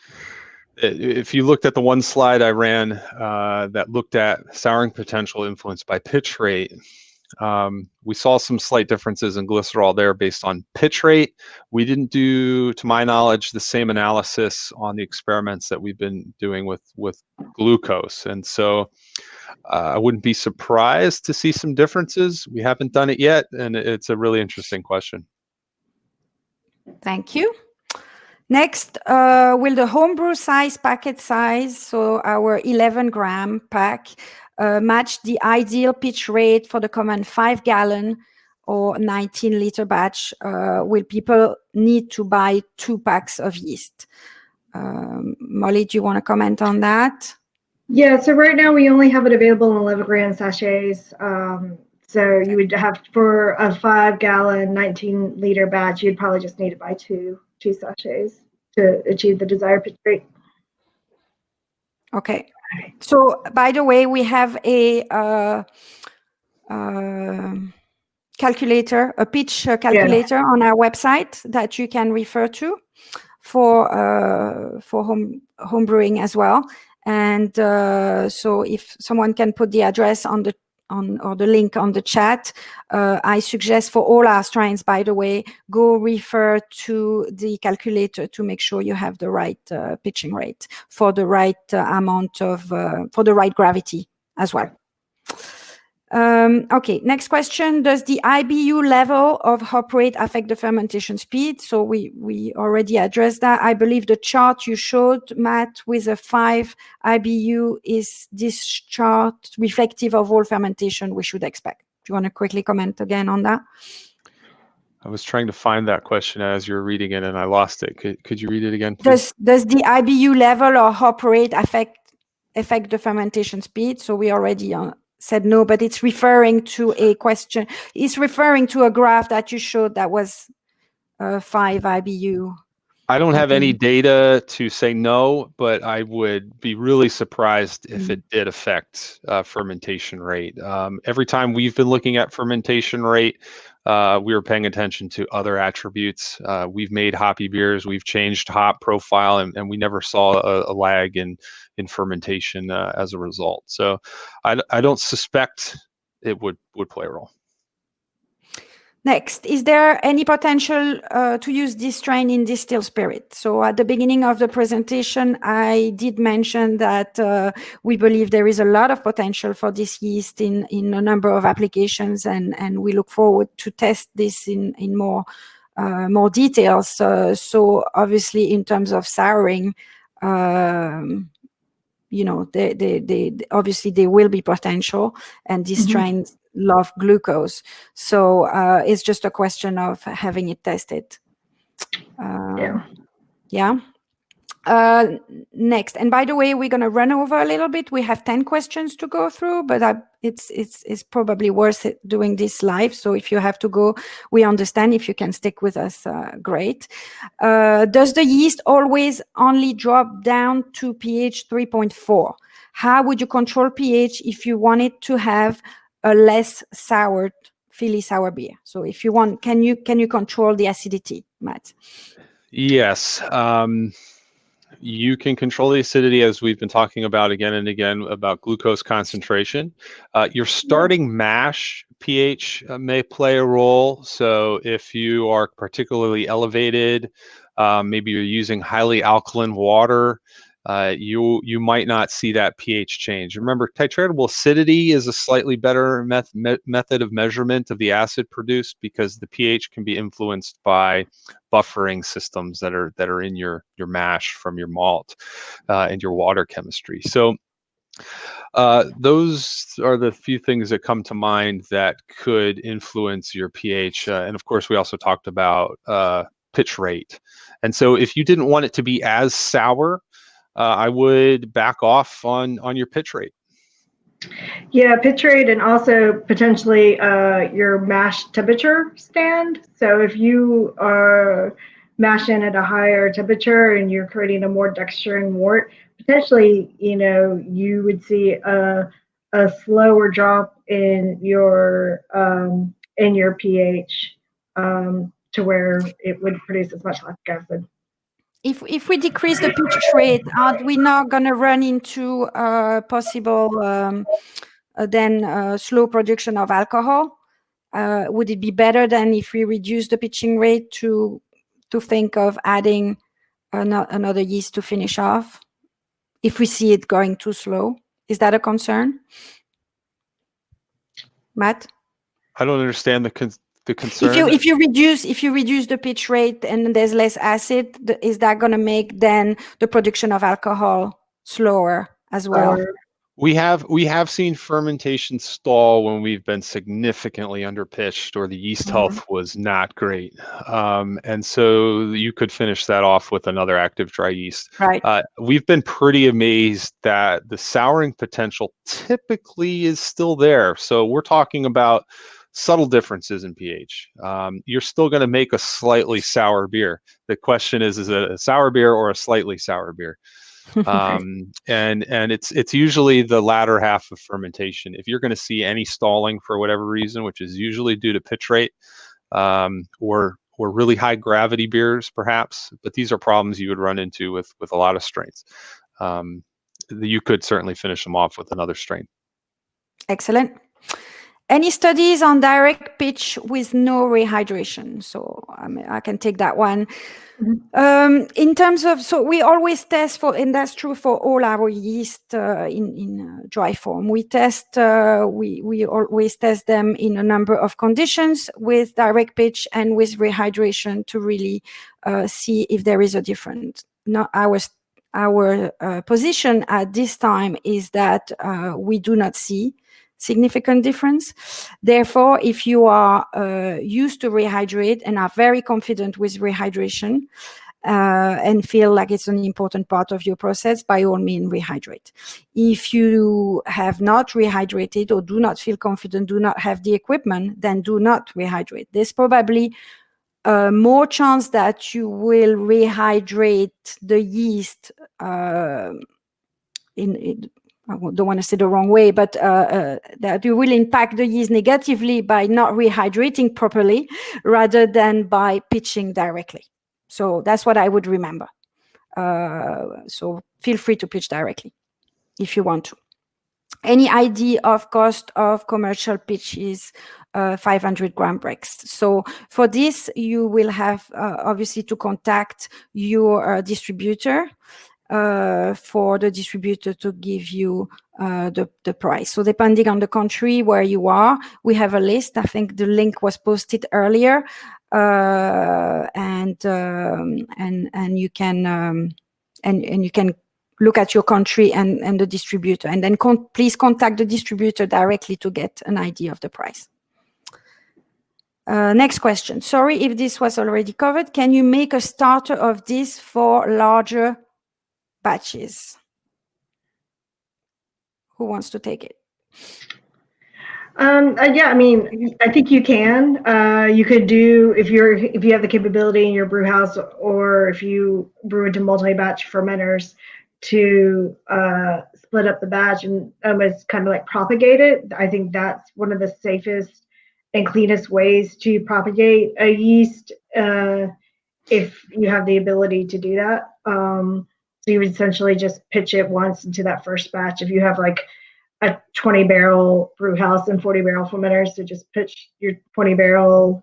if you looked at the one slide I ran that looked at souring potential influenced by pitch rate, we saw some slight differences in glycerol there based on pitch rate. We didn't do, to my knowledge, the same analysis on the experiments that we've been doing with glucose. And so I wouldn't be surprised to see some differences. We haven't done it yet, and it's a really interesting question. Thank you. Next, will the homebrew size, packet size, so our 11-gram pack, match the ideal pitch rate for the common 5-gallon or 19-liter batch? Will people need to buy 2 packs of yeast? Molly, do you want to comment on that? Yeah, so right now we only have it available in 11-gram sachets. So you would have, for a 5-gallon, 19-liter batch, you'd probably just need to buy two sachets to achieve the desired pitch rate. Okay. So, by the way, we have a calculator, a pitch calculator on our website that you can refer to for home brewing as well. And so if someone can put the address on the or the link on the chat, I suggest for all our strains, by the way, go refer to the calculator to make sure you have the right pitching rate for the right amount of for the right gravity as well. Okay, next question. Does the IBU level of hop rate affect the fermentation speed? So we already addressed that. I believe the chart you showed, Matt, with a 5 IBU, is this chart reflective of all fermentation we should expect? Do you want to quickly comment again on that? I was trying to find that question as you were reading it and I lost it. Could you read it again, please? Does the IBU level or hop rate affect the fermentation speed? So we already said no, but it's referring to a question. It's referring to a graph that you showed that was 5 IBU. I don't have any data to say no, but I would be really surprised if it did affect fermentation rate. Every time we've been looking at fermentation rate, we were paying attention to other attributes. We've made hoppy beers, we've changed hop profile, and we never saw a lag in fermentation as a result. So I don't suspect it would play a role. Next, is there any potential to use this strain in distilled spirit? So at the beginning of the presentation, I did mention that we believe there is a lot of potential for this yeast in a number of applications, and we look forward to test this in more details. So obviously, in terms of souring, you know, obviously there will be potential, and these strains love glucose. So it's just a question of having it tested. Yeah. Next, and by the way, we're going to run over a little bit. We have 10 questions to go through, but it's probably worth it doing this live. So if you have to go, we understand. If you can stick with us, great. Does the yeast always only drop down to pH 3.4? How would you control pH if you wanted to have a less soured Philly sour beer? So if you want, can you control the acidity, Matt? Yes. You can control the acidity, as we've been talking about again and again, about glucose concentration. Your starting mash pH may play a role. So if you are particularly elevated, maybe you're using highly alkaline water, you might not see that pH change. Remember, titratable acidity is a slightly better method of measurement of the acid produced, because the pH can be influenced by buffering systems that are in your mash from your malt and your water chemistry. So those are the few things that come to mind that could influence your pH. And of course, we also talked about pitch rate. And so if you didn't want it to be as sour, I would back off on your pitch rate. Yeah, pitch rate, and also potentially your mash temperature stand. So if you are mashing at a higher temperature and you're creating a more dextrin wort, potentially, you know, you would see a slower drop in your pH to where it would produce as much lactic acid. If we decrease the pitch rate, are we not going to run into possible slow production of alcohol? Would it be better than if we reduce the pitching rate to think of adding another yeast to finish off if we see it going too slow? Is that a concern, Matt? I don't understand the concern. If you reduce the pitch rate and there's less acid, is that going to make then the production of alcohol slower as well? We have seen fermentation stall when we've been significantly underpitched or the yeast health was not great. And so you could finish that off with another active dry yeast. Right. We've been pretty amazed that the souring potential typically is still there. So we're talking about subtle differences in pH. You're still going to make a slightly sour beer. The question is it a sour beer or a slightly sour beer? And it's usually the latter half of fermentation. If you're going to see any stalling for whatever reason, which is usually due to pitch rate, or really high gravity beers, perhaps, but these are problems you would run into with a lot of strains. You could certainly finish them off with another strain. Excellent. Any studies on direct pitch with no rehydration? So I can take that one. In terms of, so we always test for, and that's true for all our yeast in dry form. We test, we always test them in a number of conditions with direct pitch and with rehydration to really see if there is a difference. Not our position at this time is that we do not see significant difference. Therefore, if you are used to rehydrate and are very confident with rehydration and feel like it's an important part of your process, by all means, rehydrate. If you have not rehydrated or do not feel confident, do not have the equipment, then do not rehydrate. There's probably more chance that you will rehydrate the yeast I don't want to say the wrong way, but that you will impact the yeast negatively by not rehydrating properly rather than by pitching directly. So that's what I would remember. So feel free to pitch directly if you want to. Any idea of cost of commercial pitch is 500 gram bricks. So for this, you will have obviously to contact your distributor for the distributor to give you the price. So depending on the country where you are, we have a list. I think the link was posted earlier, and you can and you can look at your country and the distributor, and then please contact the distributor directly to get an idea of the price. Next question. Sorry if this was already covered. Can you make a starter of this for larger batches? Who wants to take it? Yeah, I mean, I think you can. You could do, if you have the capability in your brew house, or if you brew into multi-batch fermenters, to split up the batch and almost kind of like propagate it. I think that's one of the safest and cleanest ways to propagate a yeast, if you have the ability to do that. So you would essentially just pitch it once into that first batch. If you have like a 20 barrel brew house and 40 barrel fermenters, so just pitch your 20 barrels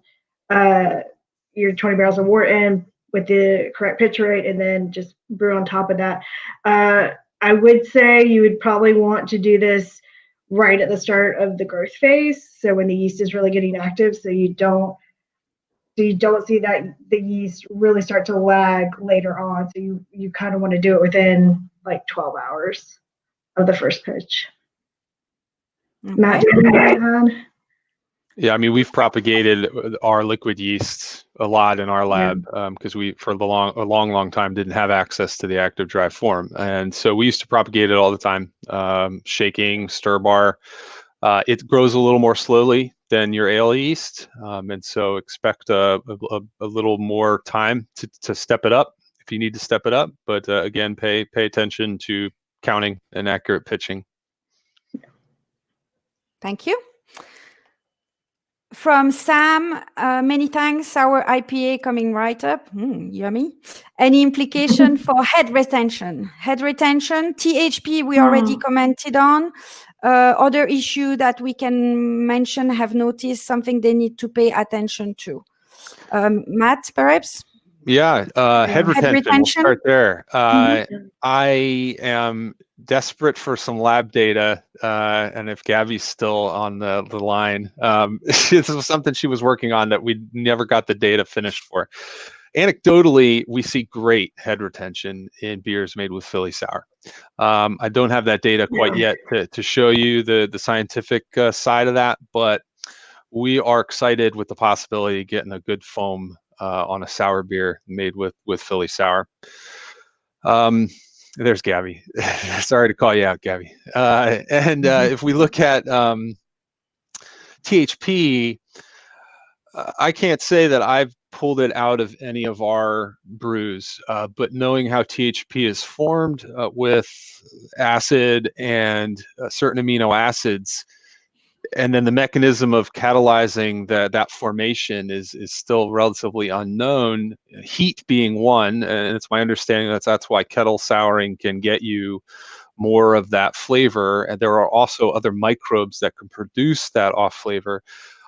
of wort in with the correct pitch rate, and then just brew on top of that. I would say you would probably want to do this right at the start of the growth phase, so when the yeast is really getting active, so you don't see that the yeast really start to lag later on. So you kind of want to do it within like 12 hours of the first pitch. Okay. Matt, do you have anything to add? Yeah, I mean, we've propagated our liquid yeast a lot in our lab, because we, for a long time, didn't have access to the active dry form. And so we used to propagate it all the time, shaking, stir bar. It grows a little more slowly than your ale yeast. And so expect a little more time to step it up if you need to step it up. But again, pay attention to counting and accurate pitching. Thank you. From Sam, many thanks. Our IPA coming right up. Yummy. Any implication for head retention? Head retention, THP, we already commented on. Other issue that we can mention, have noticed something they need to pay attention to. Matt, perhaps? Yeah, head retention. We'll start there. I am desperate for some lab data, and if Gabby's still on the line, this was something she was working on that we never got the data finished for. Anecdotally, we see great head retention in beers made with Philly Sour. I don't have that data quite yet to show you the scientific side of that, but we are excited with the possibility of getting a good foam on a sour beer made with Philly Sour. There's Gabby. Sorry to call you out, Gabby. If we look at THP, I can't say that I've pulled it out of any of our brews, but knowing how THP is formed with acid and certain amino acids, and then the mechanism of catalyzing that formation is still relatively unknown. Heat being one, and it's my understanding that's why kettle souring can get you more of that flavor, and there are also other microbes that can produce that off flavor.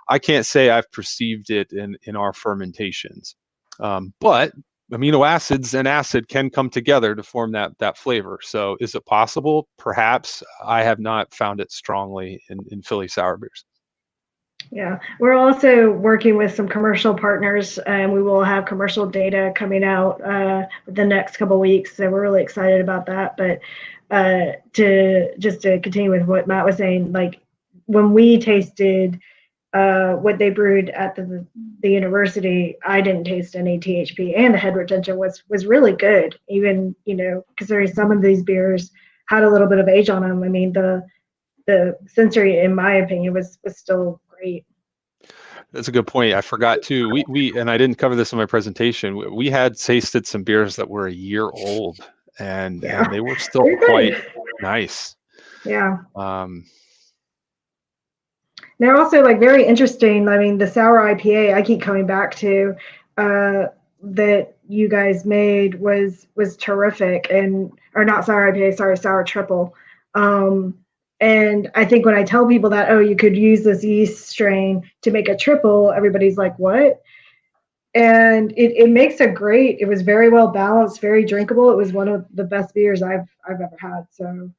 I can't say I've perceived it in our fermentations, but amino acids and acid can come together to form that flavor. So is it possible? Perhaps. I have not found it strongly in Philly sour beers. Yeah, we're also working with some commercial partners, and we will have commercial data coming out the next couple of weeks. So we're really excited about that. But to continue with what Matt was saying, like when we tasted what they brewed at the university, I didn't taste any THP, and the head retention was really good. Even considering some of these beers had a little bit of age on them. I mean, the sensory, in my opinion, was still great. That's a good point. I forgot too. We and I didn't cover this in my presentation. We had tasted some beers that were a year old, and they were still quite nice. Yeah. They're also like very interesting. I mean, the sour IPA I keep coming back to that you guys made was terrific, or not sour IPA, sorry, sour triple. And I think when I tell people that, oh, you could use this yeast strain to make a triple, everybody's like, what? And it makes a great, it was very well balanced, very drinkable. It was one of the best beers I've ever had. So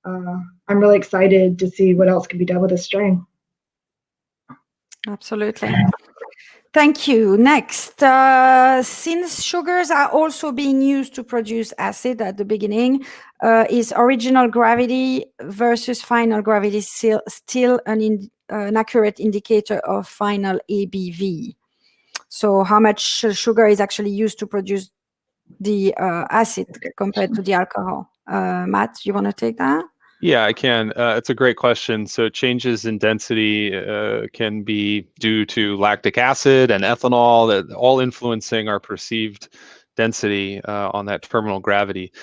I'm really excited to see what else can be done with this strain. Absolutely. Thank you. Next, since sugars are also being used to produce acid at the beginning, is original gravity versus final gravity still an accurate indicator of final ABV? So how much sugar is actually used to produce the acid compared to the alcohol? Matt, you want to take that? Yeah, I can. It's a great question. So changes in density can be due to lactic acid and ethanol, that all influencing our perceived density on that terminal gravity.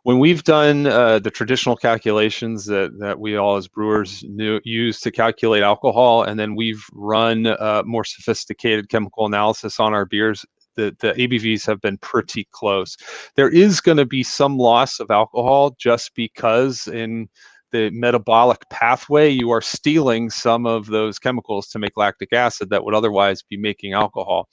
When we've done the traditional calculations that we all as brewers use to calculate alcohol, and then we've run more sophisticated chemical analysis on our beers, the ABVs have been pretty close. There is going to be some loss of alcohol just because in the metabolic pathway, you are stealing some of those chemicals to make lactic acid that would otherwise be making alcohol.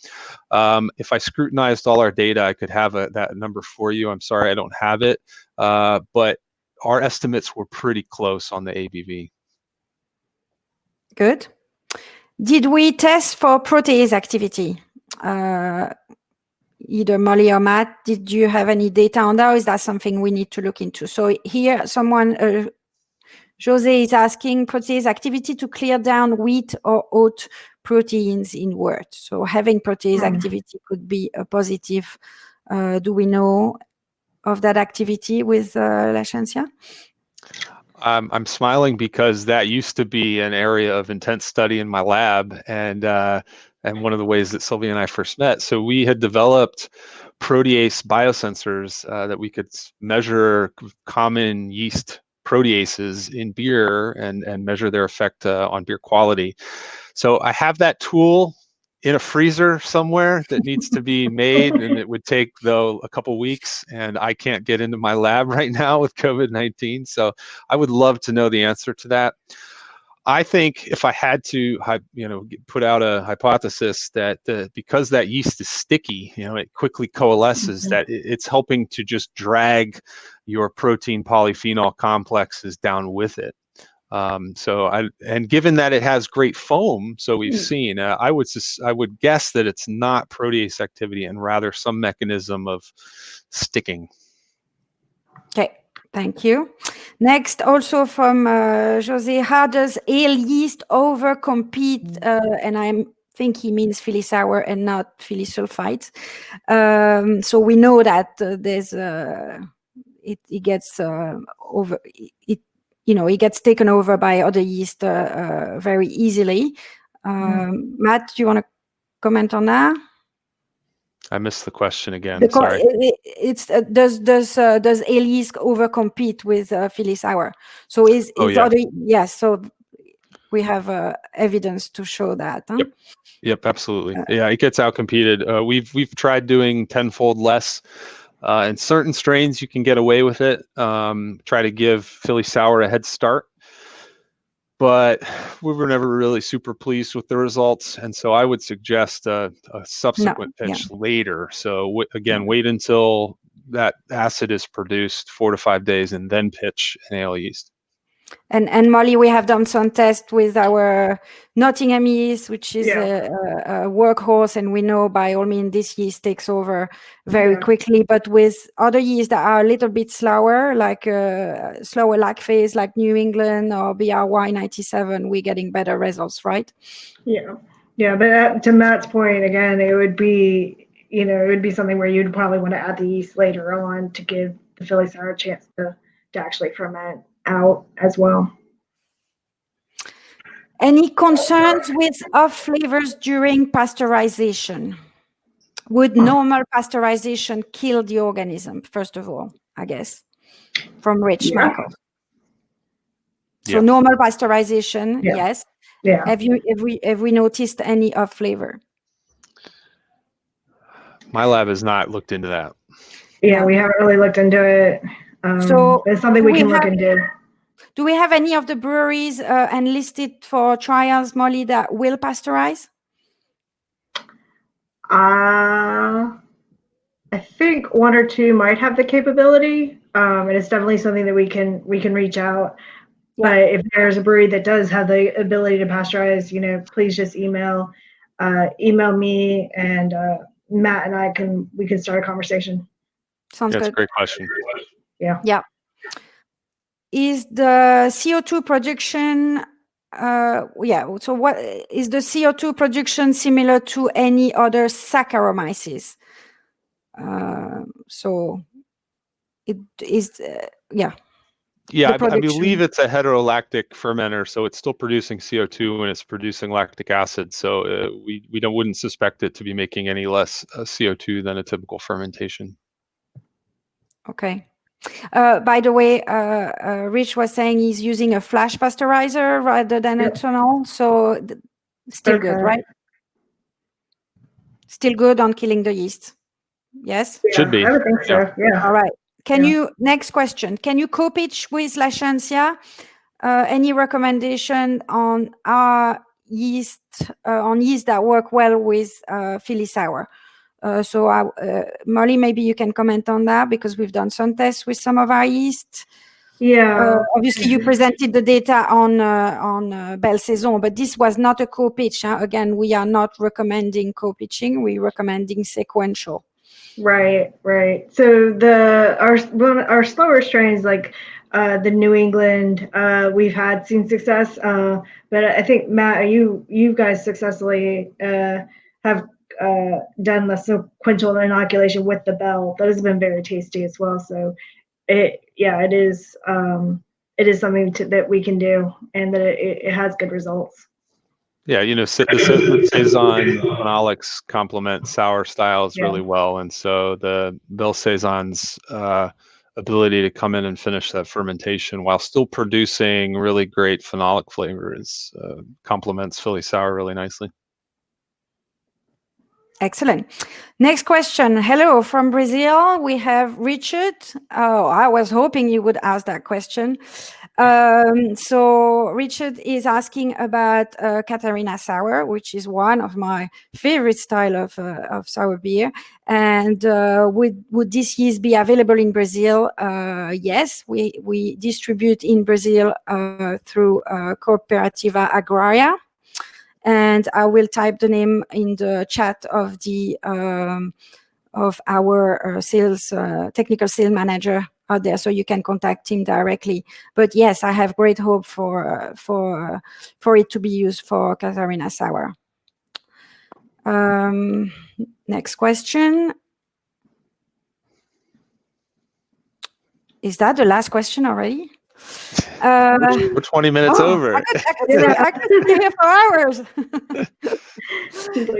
If I scrutinized all our data, I could have that number for you. I'm sorry, I don't have it, but our estimates were pretty close on the ABV. Good. Did we test for protease activity? Either Molly or Matt, did you have any data on that, or is that something we need to look into? So here, someone, Jose is asking protease activity to clear down wheat or oat proteins in wort. So having protease activity could be a positive. Do we know of that activity with Lachancea? I'm smiling because that used to be an area of intense study in my lab, and one of the ways that Sylvie and I first met. So we had developed protease biosensors that we could measure common yeast proteases in beer and measure their effect on beer quality. So I have that tool in a freezer somewhere that needs to be made, and it would take, though, a couple weeks, and I can't get into my lab right now with COVID-19. So I would love to know the answer to that. I think if I had to, put out a hypothesis that because that yeast is sticky, it quickly coalesces, that it's helping to just drag your protein polyphenol complexes down with it. And given that it has great foam, so we've seen, I would guess that it's not protease activity and rather some mechanism of sticking. Okay. Thank you. Next, also from Jose, how does ale yeast overcompete? And I think he means Philly sour and not Philly sulfite. So we know that there's it gets over it. It gets taken over by other yeast very easily. Matt, do you want to comment on that? I missed the question again. Sorry. It's does ale yeast overcompete with Philly sour? So is yeah. other, yes. So we have evidence to show that. Huh? Yep, absolutely. Yeah, it gets outcompeted. We've tried doing tenfold less. In certain strains, you can get away with it. Try to give Philly sour a head start. But we were never really super pleased with the results, and so I would suggest a subsequent pitch later. So again, wait until that acid is produced 4 to 5 days, and then pitch an ale yeast. And Molly, we have done some tests with our Nottingham yeast, which is a workhorse, and we know by all means this yeast takes over very quickly. But with other yeasts that are a little bit slower, like slower lag phase, like New England or BRY 97, we're getting better results, right? Yeah. But to Matt's point, again, it would be something where you'd probably want to add the yeast later on to give the Philly sour a chance to actually ferment out as well. Any concerns with off flavors during pasteurization? Would normal pasteurization kill the organism? First of all, I guess, from Rich Michael. So normal pasteurization, yes. Yeah. Have we noticed any off flavor? My lab has not looked into that. Yeah, we haven't really looked into it. So it's something we can look into. Do we have any of the breweries enlisted for trials, Molly, that will pasteurize? I think 1 or 2 might have the capability, and it's definitely something that we can reach out. Yeah. But if there's a brewery that does have the ability to pasteurize, please just email me, and Matt and we can start a conversation. Sounds good. That's a great question. Yeah. Is the CO2 production? So what is the CO2 production similar to any other Saccharomyces? So it is, Yeah, I believe it's a heterolactic fermenter, so it's still producing CO2 when it's producing lactic acid. So we wouldn't suspect it to be making any less CO2 than a typical fermentation. Okay. By the way, Rich was saying he's using a flash pasteurizer rather than ethanol, so still good, right? Still good on killing the yeast. Yes? Should be. I would think so, yeah. All right. Next question. Can you co-pitch with Lachancea? Any recommendation on our yeast, that work well with Philly sour? So Molly, maybe you can comment on that because we've done some tests with some of our yeast. Yeah. Obviously, you presented the data on Belle Saison, but this was not a co-pitch. Again, we are not recommending co-pitching. We're recommending sequential. Right. So our slower strains like the New England, we've seen success, but I think Matt, you guys successfully have done the sequential inoculation with the Belle. That has been very tasty as well. So it is something that we can do, and that it has good results. Yeah, the Saison phenolics complement sour styles really well, and so the Belle Saison's ability to come in and finish that fermentation while still producing really great phenolic flavors complements Philly sour really nicely. Excellent. Next question. Hello from Brazil. We have Richard. Oh, I was hoping you would ask that question. So Richard is asking about Catarina sour, which is one of my favorite style of sour beer. And would this yeast be available in Brazil? Yes, we distribute in Brazil through Cooperativa Agraria. And I will type the name in the chat of the of our sales technical sales manager out there, so you can contact him directly. But yes, I have great hope for it to be used for Catarina sour. Next question. Is that the last question already? We're 20 minutes over. I could stay here for hours.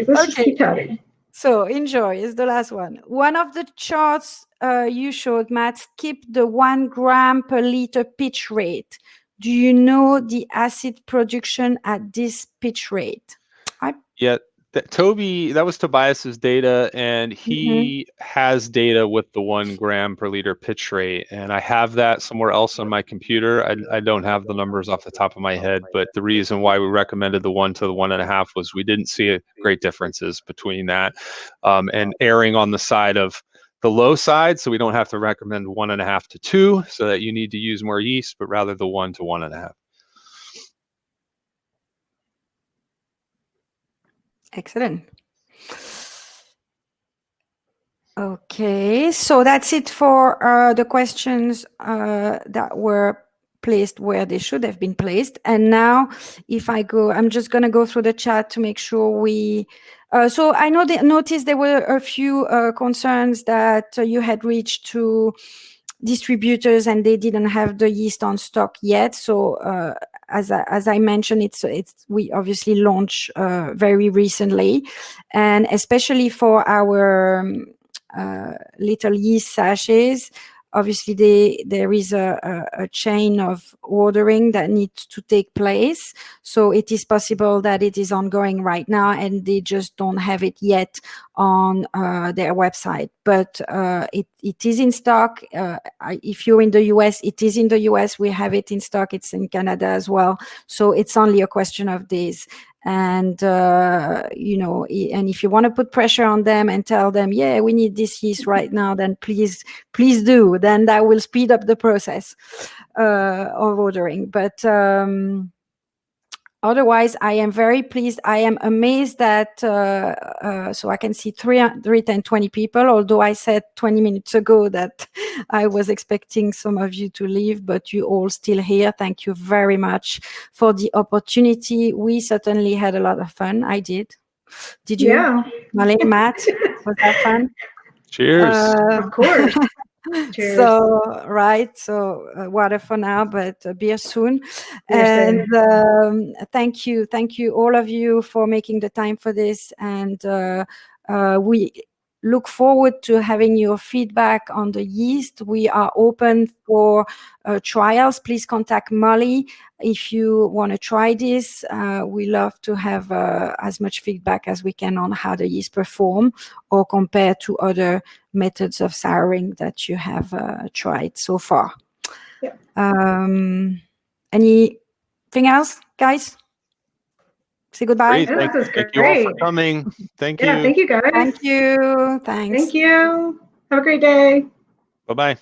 Let's just keep chatting. So enjoy is the last one. One of the charts you showed, Matt, skipped the 1 gram per liter pitch rate. Do you know the acid production at this pitch rate? Yeah, Toby, that was Tobias's data, and he has data with the 1 gram per liter pitch rate, and I have that somewhere else on my computer. I don't have the numbers off the top of my head, but the reason why we recommended the 1 to the 1.5 was we didn't see great differences between that, and erring on the side of the low side, so we don't have to recommend 1.5 to 2, so that you need to use more yeast, but rather the 1 to 1.5. Excellent. Okay, so that's it for the questions that were placed where they should have been placed. And now if I go, I'm just going to go through the chat to make sure we... so I know they noticed there were a few concerns that you had reached to distributors and they didn't have the yeast on stock yet. So as I mentioned, we obviously launched very recently, and especially for our little yeast sachets, obviously there is a chain of ordering that needs to take place. So it is possible that it is ongoing right now and they just don't have it yet on their website. But it is in stock. If you're in the US, it is in the US. We have it in stock. It's in Canada as well. So it's only a question of days. And, you know, and if you want to put pressure on them and tell them, yeah, we need this yeast right now, then please do. Then that will speed up the process of ordering. But otherwise, I am very pleased. I am amazed that, so I can see 320 people, although I said 20 minutes ago that I was expecting some of you to leave, but you all still here. Thank you very much for the opportunity. We certainly had a lot of fun. I did. Did you? Yeah. Marlene, Matt, was that fun? Cheers. Of course. Cheers. So, right. So water for now, but beer soon. Beer And thank you, all of you for making the time for this. And we look forward to having your feedback on the yeast. We are open for trials. Please contact Molly if you want to try this. We love to have as much feedback as we can on how the yeast perform or compare to other methods of souring that you have tried so far. Yeah. Anything else, guys? Say goodbye. Great. Thank you all for coming. Thank you. Thank you, guys. Thank you. Thanks. Thank you. Have a great day. Bye-bye.